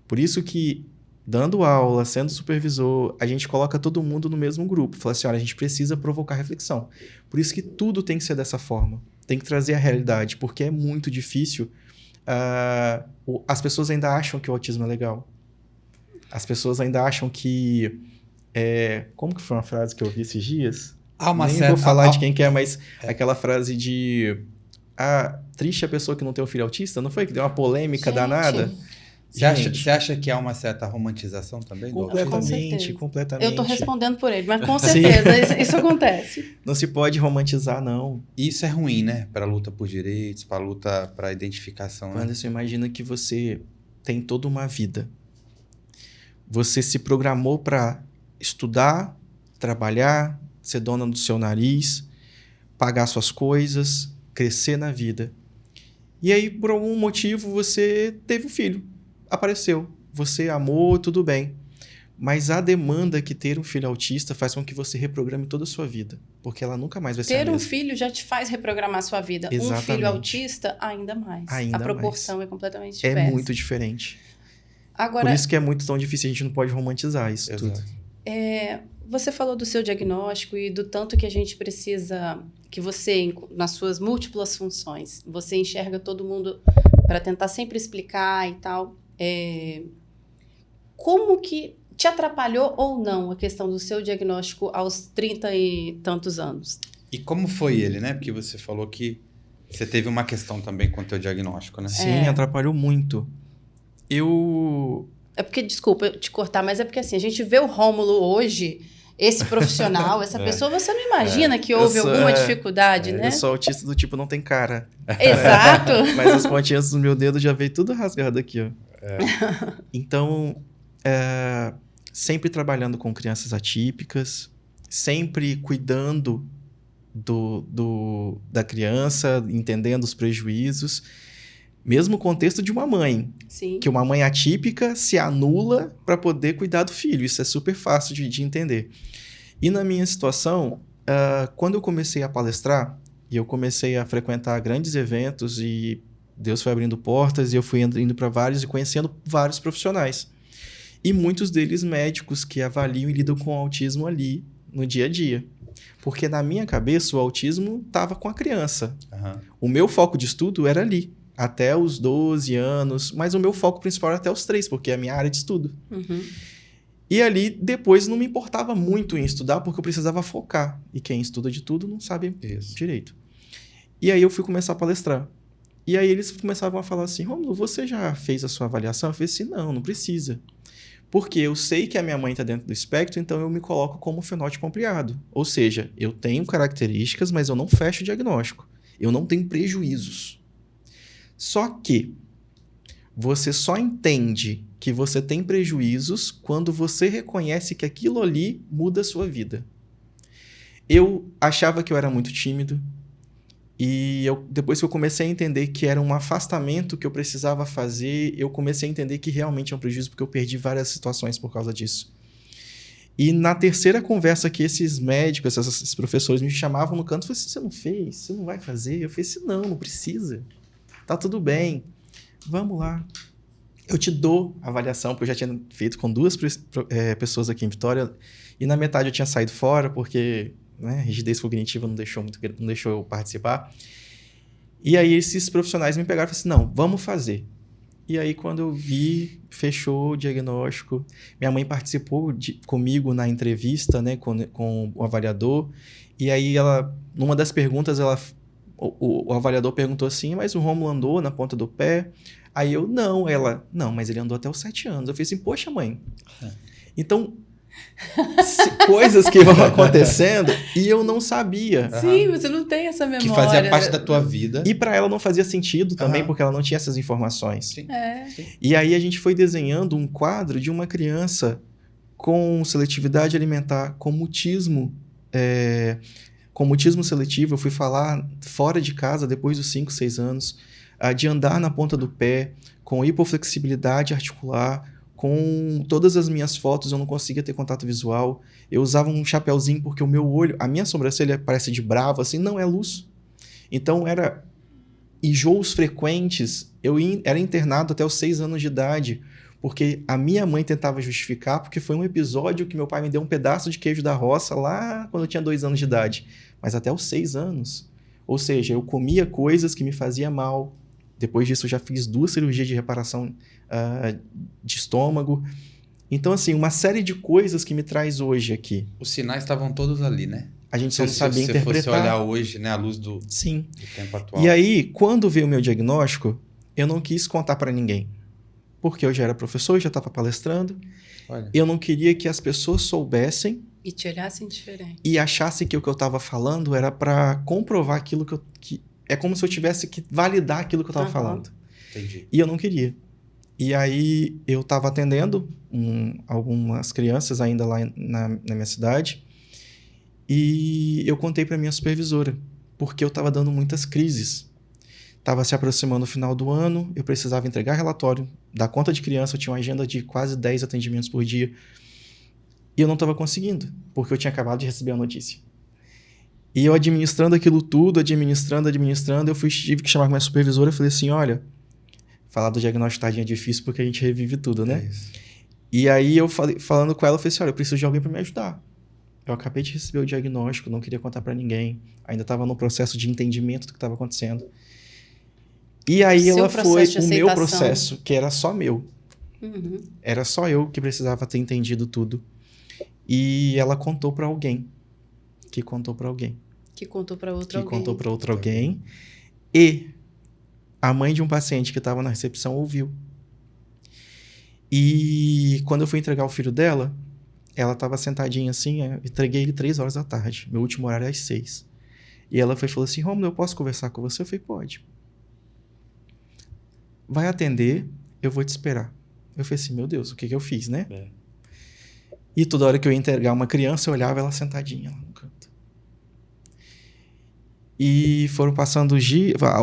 Por isso que, dando aula, sendo supervisor, a gente coloca todo mundo no mesmo grupo. Fala assim, olha, a gente precisa provocar reflexão. Por isso que tudo tem que ser dessa forma. Tem que trazer a realidade, porque é muito difícil. As pessoas ainda acham que o autismo é legal. As pessoas ainda acham que... como que foi uma frase que eu vi esses dias? Nem vou falar de quem que é, mas aquela frase de... triste a pessoa que não tem um filho autista, não foi? Que deu uma polêmica danada? Você acha que há uma certa romantização também do autismo? Completamente, completamente. Eu tô respondendo por ele, mas com certeza isso acontece. Não se pode romantizar, não. Isso é ruim, né? Para a luta por direitos, para a luta para a identificação. Quando Né? você imagina que você tem toda uma vida. Você se programou para estudar, trabalhar, ser dona do seu nariz, pagar suas coisas, crescer na vida. E aí, por algum motivo, você teve um filho. Apareceu. Você amou, tudo bem. Mas a demanda que ter um filho autista faz com que você reprograme toda a sua vida. Porque ela nunca mais vai ser a Ter um mesma. filho já te faz reprogramar a sua vida. Exatamente. Um filho autista, ainda mais. Ainda a proporção é completamente diversa. É muito diferente. Agora, por isso que é muito tão difícil, a gente não pode romantizar isso tudo. Você falou do seu diagnóstico e do tanto que a gente precisa, que você, nas suas múltiplas funções, você enxerga todo mundo para tentar sempre explicar e tal. Como que te atrapalhou ou não a questão do seu diagnóstico aos 30 e tantos anos? E como foi ele, né? Porque você falou que você teve uma questão também com o teu diagnóstico, né? Sim, atrapalhou muito. É porque, desculpa te cortar, mas é porque assim, a gente vê o Rômulo hoje, esse profissional, essa pessoa, você não imagina que houve alguma dificuldade, né? Eu sou autista do tipo, não tem cara. Exato. Mas as pontinhas do meu dedo já veio tudo rasgado aqui, ó. Então, sempre trabalhando com crianças atípicas, sempre cuidando da criança, entendendo os prejuízos. Mesmo contexto de uma mãe. Sim. Que uma mãe atípica se anula para poder cuidar do filho. Isso é super fácil de entender. E na minha situação, quando eu comecei a palestrar, e eu comecei a frequentar grandes eventos, e Deus foi abrindo portas, e eu fui indo para vários e conhecendo vários profissionais. E muitos deles médicos que avaliam e lidam com o autismo ali no dia a dia. Porque na minha cabeça o autismo estava com a criança. Uhum. O meu foco de estudo era ali, até os 12 anos, mas o meu foco principal era até os 3, porque é a minha área de estudo. Uhum. E ali, depois, não me importava muito em estudar, porque eu precisava focar. E quem estuda de tudo não sabe direito. E aí eu fui começar a palestrar. E aí eles começavam a falar assim, Rômulo, você já fez a sua avaliação? Eu falei assim, não precisa. Porque eu sei que a minha mãe está dentro do espectro, então eu me coloco como fenótipo ampliado. Ou seja, eu tenho características, mas eu não fecho o diagnóstico. Eu não tenho prejuízos. Só que você só entende que você tem prejuízos quando você reconhece que aquilo ali muda a sua vida. Eu achava que eu era muito tímido. E depois que eu comecei a entender que era um afastamento que eu precisava fazer, eu comecei a entender que realmente é um prejuízo, porque eu perdi várias situações por causa disso. E na terceira conversa que esses médicos, esses professores me chamavam no canto, eu falei assim, você não fez? Você não vai fazer? Eu falei assim, não precisa. Tá tudo bem. Vamos lá. Eu te dou a avaliação, porque eu já tinha feito com 2 pessoas aqui em Vitória, e na metade eu tinha saído fora, porque... né, rigidez cognitiva não deixou eu participar. E aí esses profissionais me pegaram e falaram assim, não, vamos fazer. E aí quando eu vi, fechou o diagnóstico. Minha mãe participou comigo na entrevista, né, com o avaliador. E aí numa das perguntas, o avaliador perguntou assim, mas o Rômulo andou na ponta do pé? Aí eu, não. Não, mas ele andou até os 7 anos. Eu falei assim, poxa mãe. Então... coisas que vão acontecendo e eu não sabia. Sim, você não tem essa memória. Que fazia parte da tua vida. E para ela não fazia sentido também, porque ela não tinha essas informações. Sim. Sim. E aí a gente foi desenhando um quadro de uma criança com seletividade alimentar, com mutismo seletivo. Eu fui falar fora de casa depois dos 5, 6 anos, de andar na ponta do pé, com hipoflexibilidade articular. Com todas as minhas fotos, eu não conseguia ter contato visual. Eu usava um chapéuzinho porque o meu olho... A minha sobrancelha parece de bravo, assim, não é luz. Então, era enjoos frequentes. Eu era internado até os 6 anos de idade, porque a minha mãe tentava justificar, porque foi um episódio que meu pai me deu um pedaço de queijo da roça lá quando eu tinha 2 anos de idade. Mas até os 6 anos. Ou seja, eu comia coisas que me faziam mal. Depois disso, eu já fiz 2 cirurgias de reparação de estômago. Então, assim, uma série de coisas que me traz hoje aqui. Os sinais estavam todos ali, né? A gente só não sabia interpretar. Se você fosse olhar hoje, né, à luz do tempo atual. E aí, quando veio o meu diagnóstico, eu não quis contar para ninguém. Porque eu já era professor, já estava palestrando. Olha. Eu não queria que as pessoas soubessem... E te olhassem diferente. E achassem que o que eu estava falando era para comprovar aquilo que... É como se eu tivesse que validar aquilo que eu estava falando. Entendi. E eu não queria. E aí eu estava atendendo algumas crianças ainda lá na minha cidade. E eu contei para minha supervisora, porque eu estava dando muitas crises. Estava se aproximando o final do ano, eu precisava entregar relatório, dar conta de criança, eu tinha uma agenda de quase 10 atendimentos por dia. E eu não estava conseguindo, porque eu tinha acabado de receber a notícia. E eu administrando aquilo tudo, administrando, eu tive que chamar com a minha supervisora e falei assim, olha, falar do diagnóstico tardinho é difícil porque a gente revive tudo, né? Isso. E aí eu falando com ela, eu falei assim, olha, eu preciso de alguém para me ajudar. Eu acabei de receber o diagnóstico, não queria contar para ninguém, ainda estava no processo de entendimento do que estava acontecendo. E aí ela foi o meu processo, que era só meu. Uhum. Era só eu que precisava ter entendido tudo. E ela contou para alguém. Que contou para alguém. Que contou para outro alguém. Que contou para outro alguém. E a mãe de um paciente que estava na recepção ouviu. E quando eu fui entregar o filho dela, ela estava sentadinha assim, eu entreguei ele 3 horas da tarde. Meu último horário é às 6. E ela falou assim, Rômulo, eu posso conversar com você? Eu falei, pode. Vai atender, eu vou te esperar. Eu falei assim, meu Deus, o que eu fiz, né? E toda hora que eu ia entregar uma criança, eu olhava ela sentadinha lá no canto. E foram passando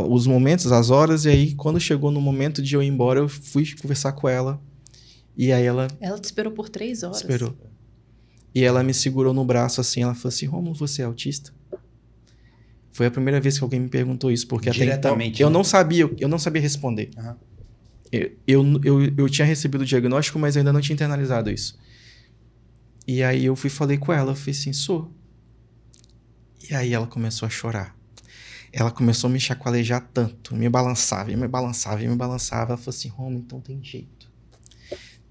os momentos, as horas, e aí quando chegou no momento de eu ir embora, eu fui conversar com ela. E aí ela... Ela te esperou por 3 horas. Esperou. E ela me segurou no braço assim, ela falou assim, Rômulo, você é autista? Foi a primeira vez que alguém me perguntou isso, porque até então eu não sabia responder. Uhum. Eu tinha recebido o diagnóstico, mas eu ainda não tinha internalizado isso. E aí eu falei com ela, eu falei assim, sou. E aí ela começou a chorar. Ela começou a me chacoalhejar tanto, me balançava. Ela falou assim, Rômulo, então tem jeito.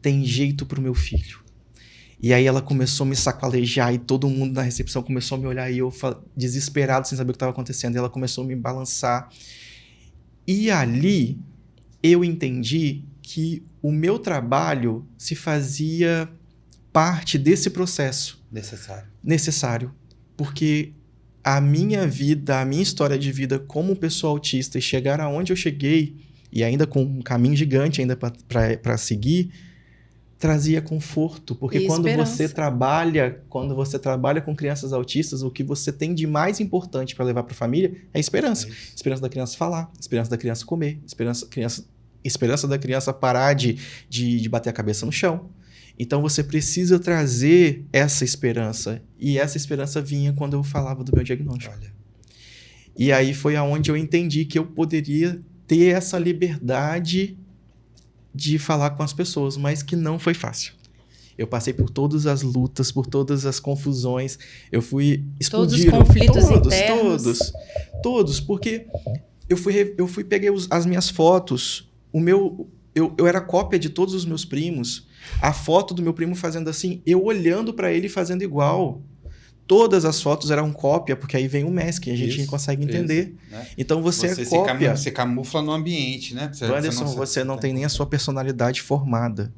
Tem jeito pro meu filho. E aí ela começou a me sacolejar e todo mundo na recepção começou a me olhar e eu desesperado, sem saber o que estava acontecendo. E ela começou a me balançar. E ali eu entendi que o meu trabalho se fazia parte desse processo. Necessário. Porque a minha vida, a minha história de vida como pessoa autista e chegar aonde eu cheguei, e ainda com um caminho gigante ainda para seguir, trazia conforto, porque quando você trabalha com crianças autistas, o que você tem de mais importante para levar para a família é a esperança. Esperança da criança falar, esperança da criança comer, esperança da criança parar de bater a cabeça no chão. Então você precisa trazer essa esperança, e essa esperança vinha quando eu falava do meu diagnóstico. Olha. E aí foi aonde eu entendi que eu poderia ter essa liberdade de falar com as pessoas, mas que não foi fácil. Eu passei por todas as lutas, por todas as confusões, eu fui explodir. Todos os conflitos internos. Todos, porque eu fui peguei as minhas fotos, eu era cópia de todos os meus primos, a foto do meu primo fazendo assim, eu olhando para ele fazendo igual. Todas as fotos eram cópia, porque aí vem o masking, a gente consegue entender. Né? Então você é cópia. Você camufla no ambiente, né? Anderson, você não tem nem a sua personalidade formada.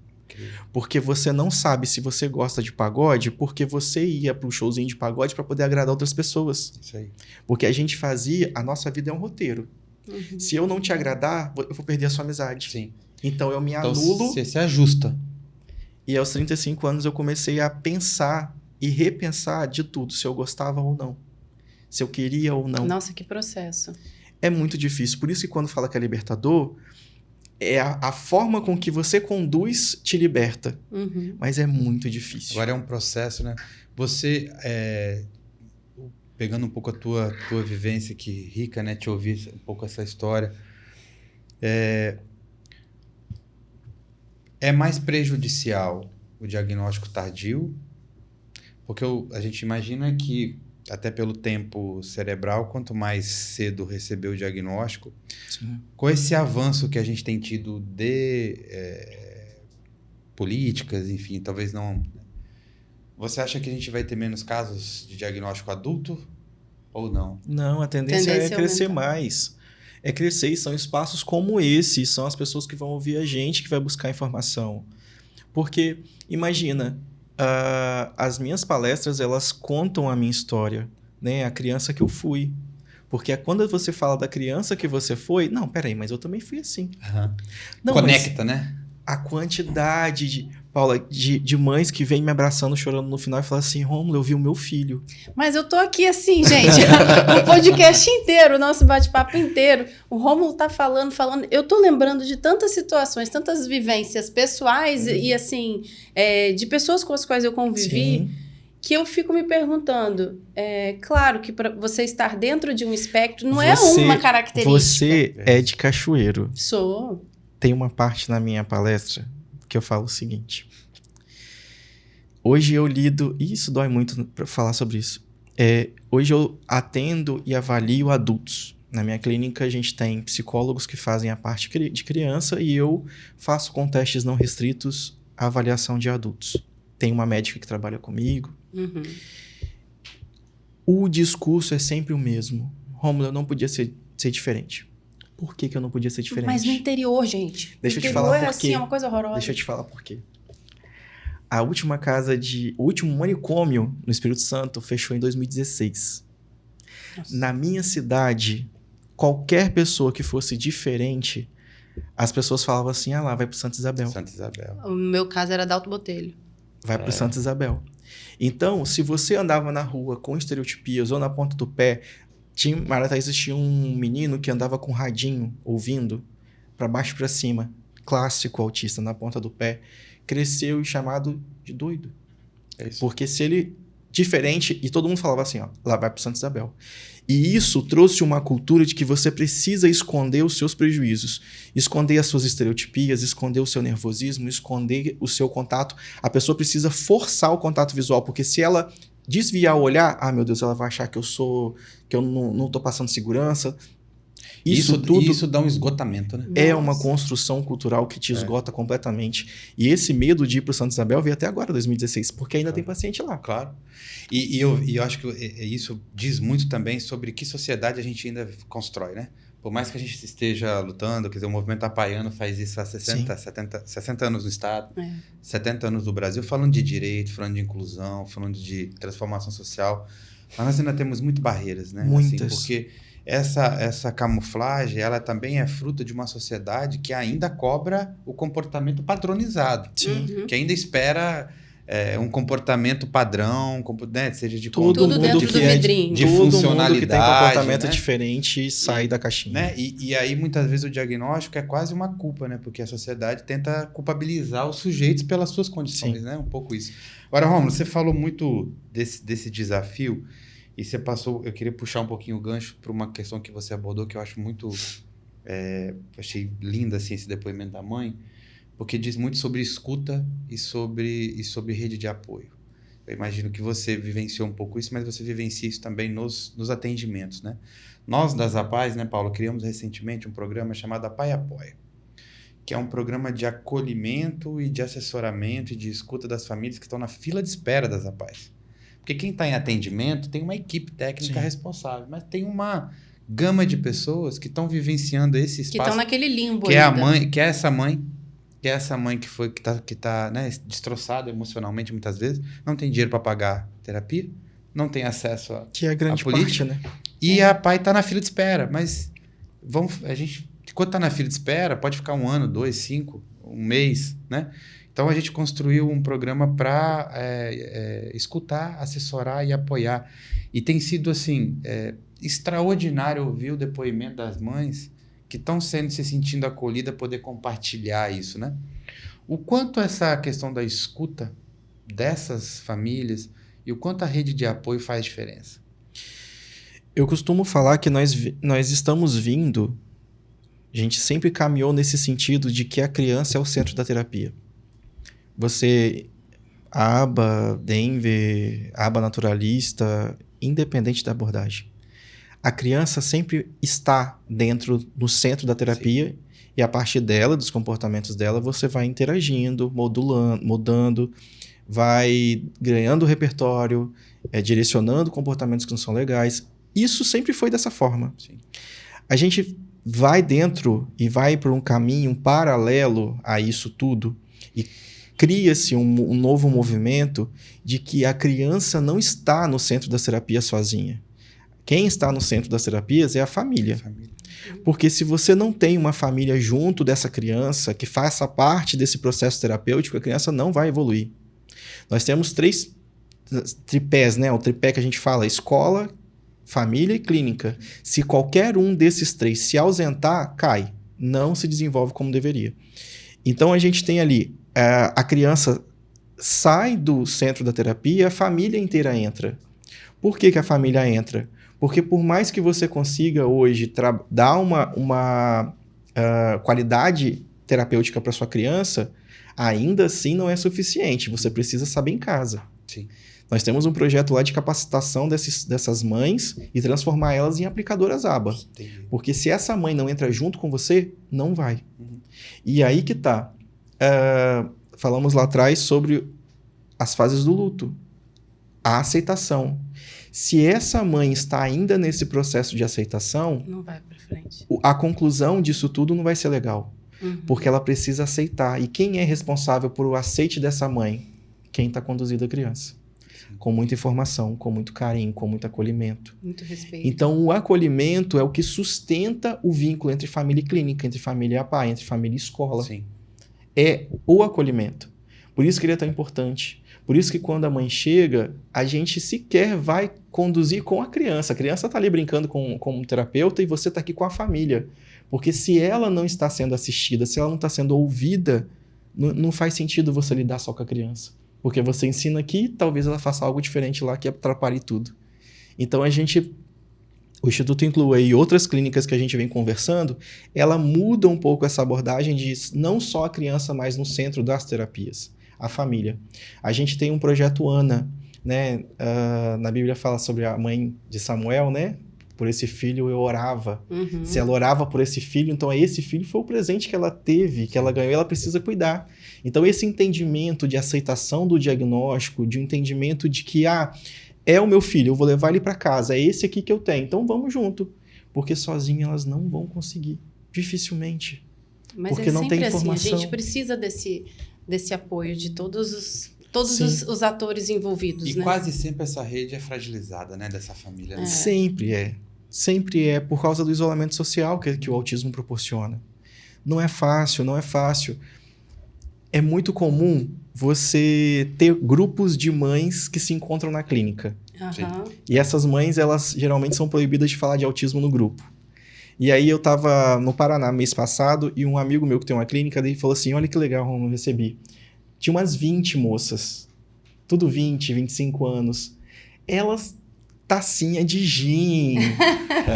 Porque você não sabe se você gosta de pagode, porque você ia para um showzinho de pagode para poder agradar outras pessoas. Isso aí. Porque a nossa vida é um roteiro. Uhum. Se eu não te agradar, eu vou perder a sua amizade. Sim. Então eu me anulo. Você se ajusta. E aos 35 anos eu comecei a pensar e repensar de tudo, se eu gostava ou não. Se eu queria ou não. Nossa, que processo. É muito difícil. Por isso que quando fala que é libertador, é a forma com que você conduz te liberta. Uhum. Mas é muito difícil. Agora é um processo, né? Você, pegando um pouco a tua vivência, que rica, né? Te ouvir um pouco essa história. É mais prejudicial o diagnóstico tardio? Porque a gente imagina que, até pelo tempo cerebral, quanto mais cedo receber o diagnóstico, sim, com esse avanço que a gente tem tido de políticas, enfim, talvez não... Você acha que a gente vai ter menos casos de diagnóstico adulto ou não? Não, a tendência é crescer mais. É crescer, e são espaços como esse, são as pessoas que vão ouvir a gente, que vai buscar informação. Porque, imagina, as minhas palestras, elas contam a minha história, né? A criança que eu fui. Porque quando você fala da criança que você foi... Não, peraí, mas eu também fui assim. Uhum. Não, conecta, né? A quantidade de mães que vêm me abraçando, chorando no final e falam assim, Rômulo, eu vi o meu filho. Mas eu tô aqui assim, gente, o podcast inteiro, o nosso bate-papo inteiro, o Rômulo tá falando, eu tô lembrando de tantas situações, tantas vivências pessoais e assim, de pessoas com as quais eu convivi, sim, que eu fico me perguntando, claro que para você estar dentro de um espectro não é uma característica. Você é de Cachoeiro. Sou. Tem uma parte na minha palestra que eu falo o seguinte. Hoje eu lido... E isso dói muito para falar sobre isso. Hoje eu atendo e avalio adultos. Na minha clínica a gente tem psicólogos que fazem a parte de criança e eu faço com testes não restritos a avaliação de adultos. Tem uma médica que trabalha comigo. Uhum. O discurso é sempre o mesmo. Rômulo, eu não podia ser diferente. Por que eu não podia ser diferente? Mas no interior, gente. Deixa eu te falar por quê. Assim, é uma coisa horrorosa. Deixa eu te falar por quê. O último manicômio no Espírito Santo fechou em 2016. Nossa. Na minha cidade, qualquer pessoa que fosse diferente, as pessoas falavam assim, lá, vai pro Santa Isabel. Santa Isabel. O meu caso era Dalto Botelho. Vai pro Santa Isabel. Então, se você andava na rua com estereotipias ou na ponta do pé, Maria Thaís, existia um menino que andava com radinho, ouvindo, para baixo e para cima. Clássico autista, na ponta do pé. Cresceu e chamado de doido. É isso. Porque se ele... Diferente, e todo mundo falava assim, ó, lá vai pro Santa Isabel. E isso trouxe uma cultura de que você precisa esconder os seus prejuízos, esconder as suas estereotipias, esconder o seu nervosismo, esconder o seu contato. A pessoa precisa forçar o contato visual, porque se ela desviar o olhar, meu Deus, ela vai achar que eu não tô passando segurança. Isso dá um esgotamento, né? É uma construção cultural que te esgota completamente. E esse medo de ir pro Santa Isabel veio até agora, 2016, porque ainda tem paciente lá. Claro. E eu acho que isso diz muito também sobre que sociedade a gente ainda constrói, né? Por mais que a gente esteja lutando, quer dizer, o movimento apaiano faz isso há 60 anos no Estado, 70 anos no Brasil, falando de direito, falando de inclusão, falando de transformação social. Mas nós ainda temos muitas barreiras, né? Muitas. Assim, porque essa camuflagem, ela também é fruto de uma sociedade que ainda cobra o comportamento padronizado. Sim. Que ainda espera um comportamento padrão, né? Seja de Tudo dentro do vidrinho. de todo funcionalidade, mundo que tem comportamento né? diferente sai da caixinha. Né? E aí, muitas vezes, o diagnóstico é quase uma culpa, né? Porque a sociedade tenta culpabilizar os sujeitos pelas suas condições, né? Um pouco isso. Agora, Rômulo, você falou muito desse desafio e você passou... Eu queria puxar um pouquinho o gancho para uma questão que você abordou que eu acho muito... achei linda, assim, esse depoimento da mãe, porque diz muito sobre escuta e sobre rede de apoio. Eu imagino que você vivenciou um pouco isso, mas você vivencia isso também nos atendimentos, né? Nós, das APAES, né, Paulo, criamos recentemente um programa chamado APAE Apoia, que é um programa de acolhimento e de assessoramento e de escuta das famílias que estão na fila de espera das APAES. Porque quem está em atendimento tem uma equipe técnica responsável, mas tem uma gama de pessoas que estão vivenciando esse espaço. Que estão naquele limbo que é ainda. a mãe, que é essa mãe que tá, né, destroçada emocionalmente muitas vezes, não tem dinheiro para pagar terapia, não tem acesso a Que é a grande política, parte, né? E a pai está na fila de espera, mas a gente, enquanto está na fila de espera, pode ficar 1 ano, 2, 5, 1 mês, né? Então a gente construiu um programa para escutar, assessorar e apoiar. E tem sido assim extraordinário ouvir o depoimento das mães que estão se sentindo acolhidas, poder compartilhar isso, né? O quanto essa questão da escuta dessas famílias e o quanto a rede de apoio faz diferença? Eu costumo falar que nós estamos vindo, a gente sempre caminhou nesse sentido de que a criança é o centro da terapia. Você, aba, Denver, aba naturalista, independente da abordagem. A criança sempre está no centro da terapia. Sim. E a partir dela, dos comportamentos dela, você vai interagindo, mudando, vai ganhando repertório, direcionando comportamentos que não são legais. Isso sempre foi dessa forma. Sim. A gente vai dentro e vai por um caminho paralelo a isso tudo e cria-se um novo movimento de que a criança não está no centro das terapias sozinha. Quem está no centro das terapias é a família. Porque se você não tem uma família junto dessa criança, que faça parte desse processo terapêutico, a criança não vai evoluir. Nós temos 3 tripés, né? O tripé que a gente fala, escola, família e clínica. Se qualquer um desses 3 se ausentar, cai. Não se desenvolve como deveria. Então, a gente tem ali, a criança sai do centro da terapia, a família inteira entra. Por que a família entra? Porque por mais que você consiga hoje dar uma qualidade terapêutica para sua criança, ainda assim não é suficiente. Você precisa saber em casa. Sim. Nós temos um projeto lá de capacitação dessas mães e transformar elas em aplicadoras aba. Entendi. Porque se essa mãe não entra junto com você, não vai. Uhum. E aí que tá. Falamos lá atrás sobre as fases do luto. A aceitação. Se essa mãe está ainda nesse processo de aceitação, não vai para frente. A conclusão disso tudo não vai ser legal. Uhum. Porque ela precisa aceitar. E quem é responsável por o aceite dessa mãe? Quem está conduzindo a criança. Com muita informação, com muito carinho, com muito acolhimento. Muito respeito. Então, o acolhimento é o que sustenta o vínculo entre família e clínica, entre família e APA, entre família e escola. Sim. É o acolhimento. Por isso que ele é tão importante. Por isso que quando a mãe chega, a gente sequer vai conduzir com a criança. A criança está ali brincando com um terapeuta e você está aqui com a família. Porque se ela não está sendo assistida, se ela não está sendo ouvida, não faz sentido você lidar só com a criança. Porque você ensina aqui, talvez ela faça algo diferente lá que atrapalhe tudo. Então o Instituto Inclua e outras clínicas que a gente vem conversando, ela muda um pouco essa abordagem de não só a criança, mas no centro das terapias, a família. A gente tem um projeto Ana, né? Na Bíblia fala sobre a mãe de Samuel, né? Por esse filho eu orava. Se ela orava por esse filho, então esse filho foi o presente que ela teve, que ela ganhou, e ela precisa cuidar. Então esse entendimento de aceitação do diagnóstico, de um entendimento de que, é o meu filho, eu vou levar ele para casa, é esse aqui que eu tenho, então vamos junto. Porque sozinho elas não vão conseguir, dificilmente. Mas porque é não sempre tem assim, informação. a gente precisa desse apoio de todos os atores envolvidos, E né? quase sempre essa rede é fragilizada, né? Dessa família. Né? Sempre é. Sempre é, por causa do isolamento social que o autismo proporciona. Não é fácil, não é fácil. É muito comum você ter grupos de mães que se encontram na clínica. E essas mães, elas geralmente são proibidas de falar de autismo no grupo. E aí eu tava no Paraná mês passado e um amigo meu que tem uma clínica dele falou assim, olha que legal, eu recebi. Tinha umas 20 moças, tudo 20, 25 anos. Elas tacinha de gin,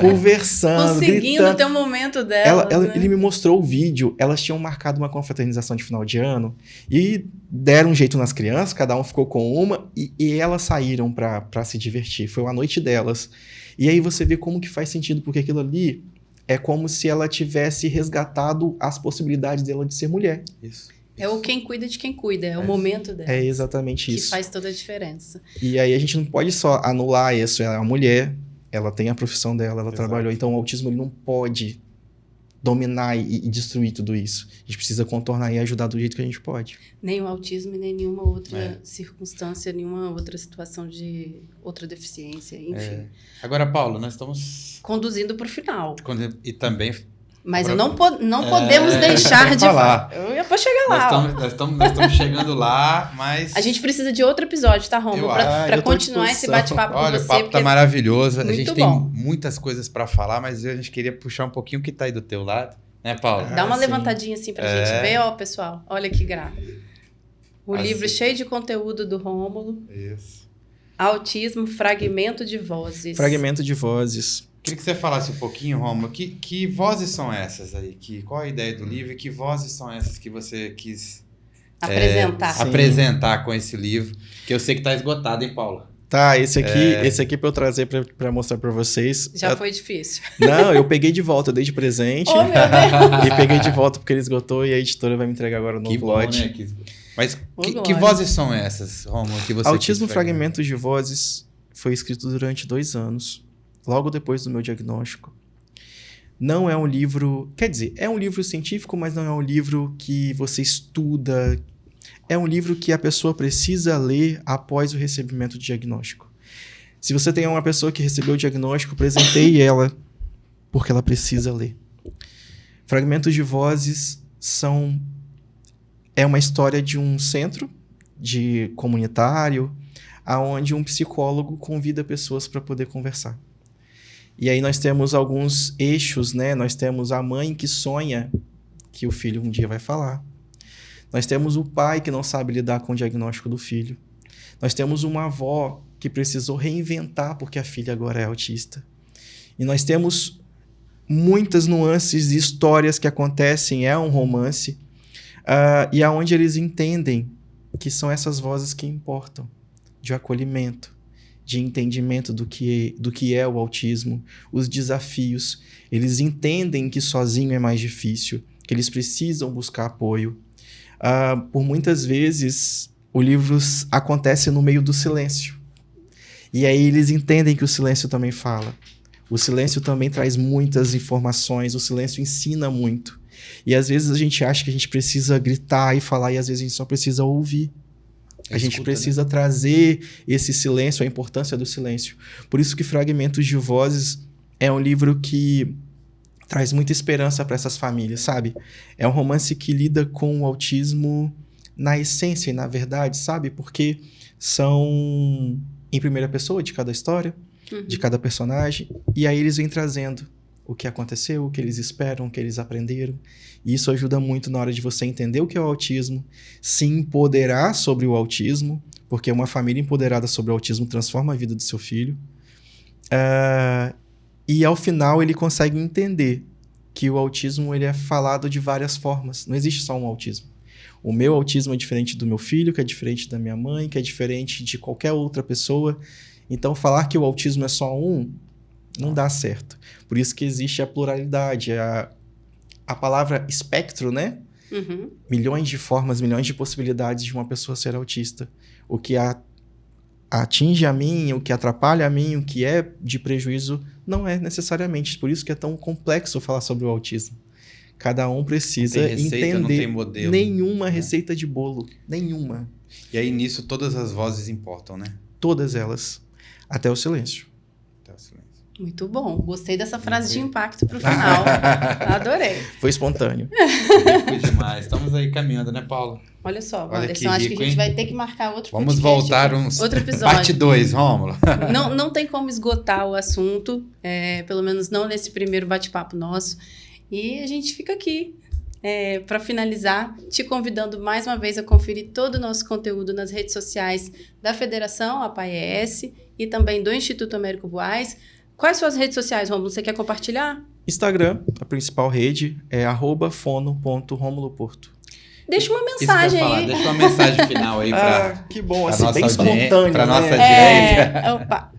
conversando, conseguindo gritando. ter um momento delas, né? Ele me mostrou o vídeo, elas tinham marcado uma confraternização de final de ano e deram um jeito nas crianças, cada um ficou com uma e elas saíram pra se divertir. Foi a noite delas. E aí você vê como que faz sentido, porque aquilo ali é como se ela tivesse resgatado as possibilidades dela de ser mulher. Isso. É o quem cuida de quem cuida, é o momento dela. É exatamente isso. Que faz toda a diferença. E aí a gente não pode só anular isso. Ela é uma mulher, ela tem a profissão dela, ela trabalhou. Então o autismo ele não pode dominar e destruir tudo isso. A gente precisa contornar e ajudar do jeito que a gente pode. Nem o autismo, nem nenhuma outra circunstância, nenhuma outra situação de outra deficiência, enfim. Agora, Paulo, nós estamos... Conduzindo para o final. E também... Mas não podemos deixar de falar. Eu vou chegar lá. Nós estamos chegando lá, mas... A gente precisa de outro episódio, tá, Romulo? Para continuar esse bate-papo com você. Olha, o papo tá maravilhoso. A gente muito tem bom. muitas coisas para falar, mas a gente queria puxar um pouquinho o que tá aí do teu lado. Né, Paulo? Dá uma levantadinha assim pra gente ver, ó, pessoal. Olha que graça. O livro cheio de conteúdo do Rômulo. Isso. Autismo, Fragmento de Vozes. Fragmento de Vozes. Queria que você falasse um pouquinho, Rômulo, que vozes são essas aí? Qual a ideia do livro e que vozes são essas que você quis apresentar com esse livro? Que eu sei que tá esgotado, hein, Paulo? Tá, esse aqui pra eu trazer pra mostrar pra vocês. Já foi difícil. Não, eu peguei de volta, eu dei de presente. Oh, meu Deus! E peguei de volta porque ele esgotou e a editora vai me entregar agora o novo lote. Né? Mas que vozes são essas, Rômulo, que você Autismo Fragmentos de Vozes foi escrito durante 2 anos, logo depois do meu diagnóstico. Não é um livro... Quer dizer, é um livro científico, mas não é um livro que você estuda. É um livro que a pessoa precisa ler após o recebimento do diagnóstico. Se você tem uma pessoa que recebeu o diagnóstico, presenteie ela, porque ela precisa ler. Fragmentos de Vozes é uma história de um centro de comunitário, onde um psicólogo convida pessoas para poder conversar. E aí nós temos alguns eixos, né? Nós temos a mãe que sonha que o filho um dia vai falar. Nós temos o pai que não sabe lidar com o diagnóstico do filho. Nós temos uma avó que precisou reinventar porque a filha agora é autista. E nós temos muitas nuances e histórias que acontecem, é um romance, e aonde eles entendem que são essas vozes que importam, de acolhimento, de entendimento do que é o autismo, os desafios. Eles entendem que sozinho é mais difícil, que eles precisam buscar apoio. Por muitas vezes, o livro acontece no meio do silêncio. E aí eles entendem que o silêncio também fala. O silêncio também traz muitas informações, o silêncio ensina muito. E às vezes a gente acha que a gente precisa gritar e falar, e às vezes a gente só precisa ouvir. A gente precisa trazer esse silêncio, a importância do silêncio. Por isso que Fragmentos de Vozes é um livro que traz muita esperança para essas famílias, sabe? É um romance que lida com o autismo na essência e na verdade, sabe? Porque são em primeira pessoa de cada história, de cada personagem, e aí eles vêm trazendo o que aconteceu, o que eles esperam, o que eles aprenderam. E isso ajuda muito na hora de você entender o que é o autismo, se empoderar sobre o autismo, porque uma família empoderada sobre o autismo transforma a vida do seu filho. E ao final ele consegue entender que o autismo ele é falado de várias formas. Não existe só um autismo. O meu autismo é diferente do meu filho, que é diferente da minha mãe, que é diferente de qualquer outra pessoa. Então falar que o autismo é só um, não dá certo. Por isso que existe a pluralidade, a palavra espectro, né? Milhões de formas, milhões de possibilidades de uma pessoa ser autista. O que atinge a mim, o que atrapalha a mim, o que é de prejuízo, não é necessariamente. Por isso que é tão complexo falar sobre o autismo. Cada um precisa entender. Não tem modelo, nenhuma receita de bolo. Nenhuma. E aí nisso todas as vozes importam, né? Todas elas. Até o silêncio. Até o silêncio. Muito bom. Gostei dessa frase de impacto pro final. Adorei. Foi espontâneo. Rico demais. Estamos aí caminhando, né, Paulo? Olha só, Olha Anderson, que acho rico, que a gente hein? vai ter que marcar outro Vamos podcast voltar aqui. Outro episódio. Parte 2, Rômulo. Não tem como esgotar o assunto, pelo menos não nesse primeiro bate-papo nosso. E a gente fica aqui para finalizar, te convidando mais uma vez a conferir todo o nosso conteúdo nas redes sociais da Federação APAES e também do Instituto Américo Buarque. Quais suas redes sociais, Rômulo? Você quer compartilhar? Instagram, a principal rede, é @fono.romuloporto. Deixa uma mensagem aí. Deixa uma mensagem final aí para que bom, pra assim, nossa bem audiência, espontâneo, para nossa né? audiência. Opa.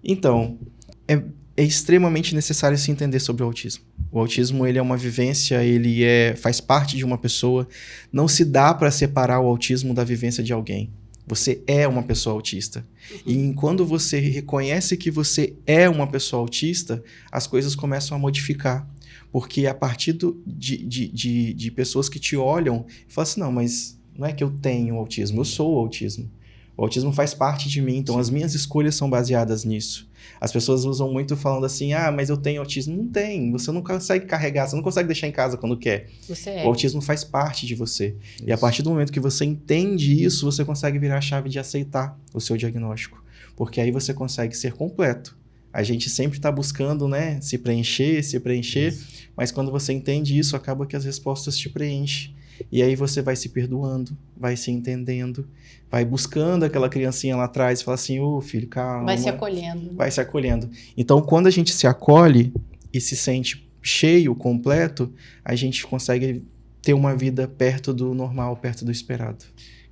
Então, é extremamente necessário se entender sobre o autismo. O autismo, ele é uma vivência, ele faz parte de uma pessoa. Não se dá para separar o autismo da vivência de alguém. Você é uma pessoa autista. E quando você reconhece que você é uma pessoa autista, as coisas começam a modificar. Porque a partir de pessoas que te olham e falam assim, não, mas não é que eu tenho autismo, eu sou o autismo. O autismo faz parte de mim, então as minhas escolhas são baseadas nisso. As pessoas usam muito falando assim, mas eu tenho autismo. Não tem, você não consegue carregar, você não consegue deixar em casa quando quer. Você é. O autismo faz parte de você. Isso. E a partir do momento que você entende isso, você consegue virar a chave de aceitar o seu diagnóstico. Porque aí você consegue ser completo. A gente sempre está buscando, né, se preencher, isso. Mas quando você entende isso, acaba que as respostas te preenchem. E aí você vai se perdoando, vai se entendendo, vai buscando aquela criancinha lá atrás e fala assim, filho, calma. Vai se acolhendo. Vai se acolhendo. Então, quando a gente se acolhe e se sente cheio, completo, a gente consegue ter uma vida perto do normal, perto do esperado.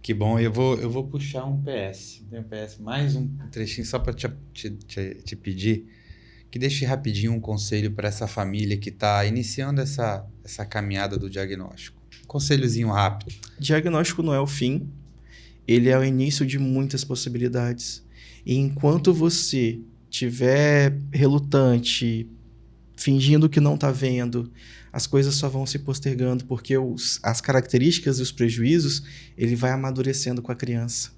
Que bom, eu vou puxar um PS. Tem um PS, mais um trechinho só para te pedir que deixe rapidinho um conselho para essa família que está iniciando essa caminhada do diagnóstico. Conselhozinho rápido. Diagnóstico não é o fim, ele é o início de muitas possibilidades. E enquanto você estiver relutante, fingindo que não está vendo, as coisas só vão se postergando, porque as características e os prejuízos, ele vai amadurecendo com a criança.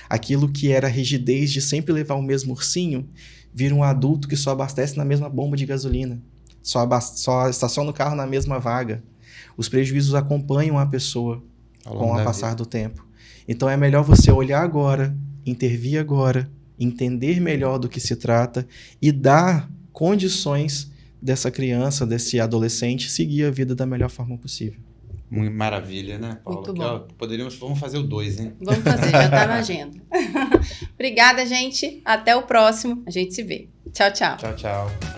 Aquilo que era rigidez de sempre levar o mesmo ursinho, vira um adulto que só abastece na mesma bomba de gasolina, só estaciona o carro na mesma vaga. Os prejuízos acompanham a pessoa com o passar do tempo. Então é melhor você olhar agora, intervir agora, entender melhor do que se trata e dar condições dessa criança, desse adolescente, seguir a vida da melhor forma possível. Maravilha, né, Paulo? Muito bom. Vamos fazer o 2, hein? Vamos fazer, já está na agenda. Obrigada, gente. Até o próximo. A gente se vê. Tchau, tchau. Tchau, tchau.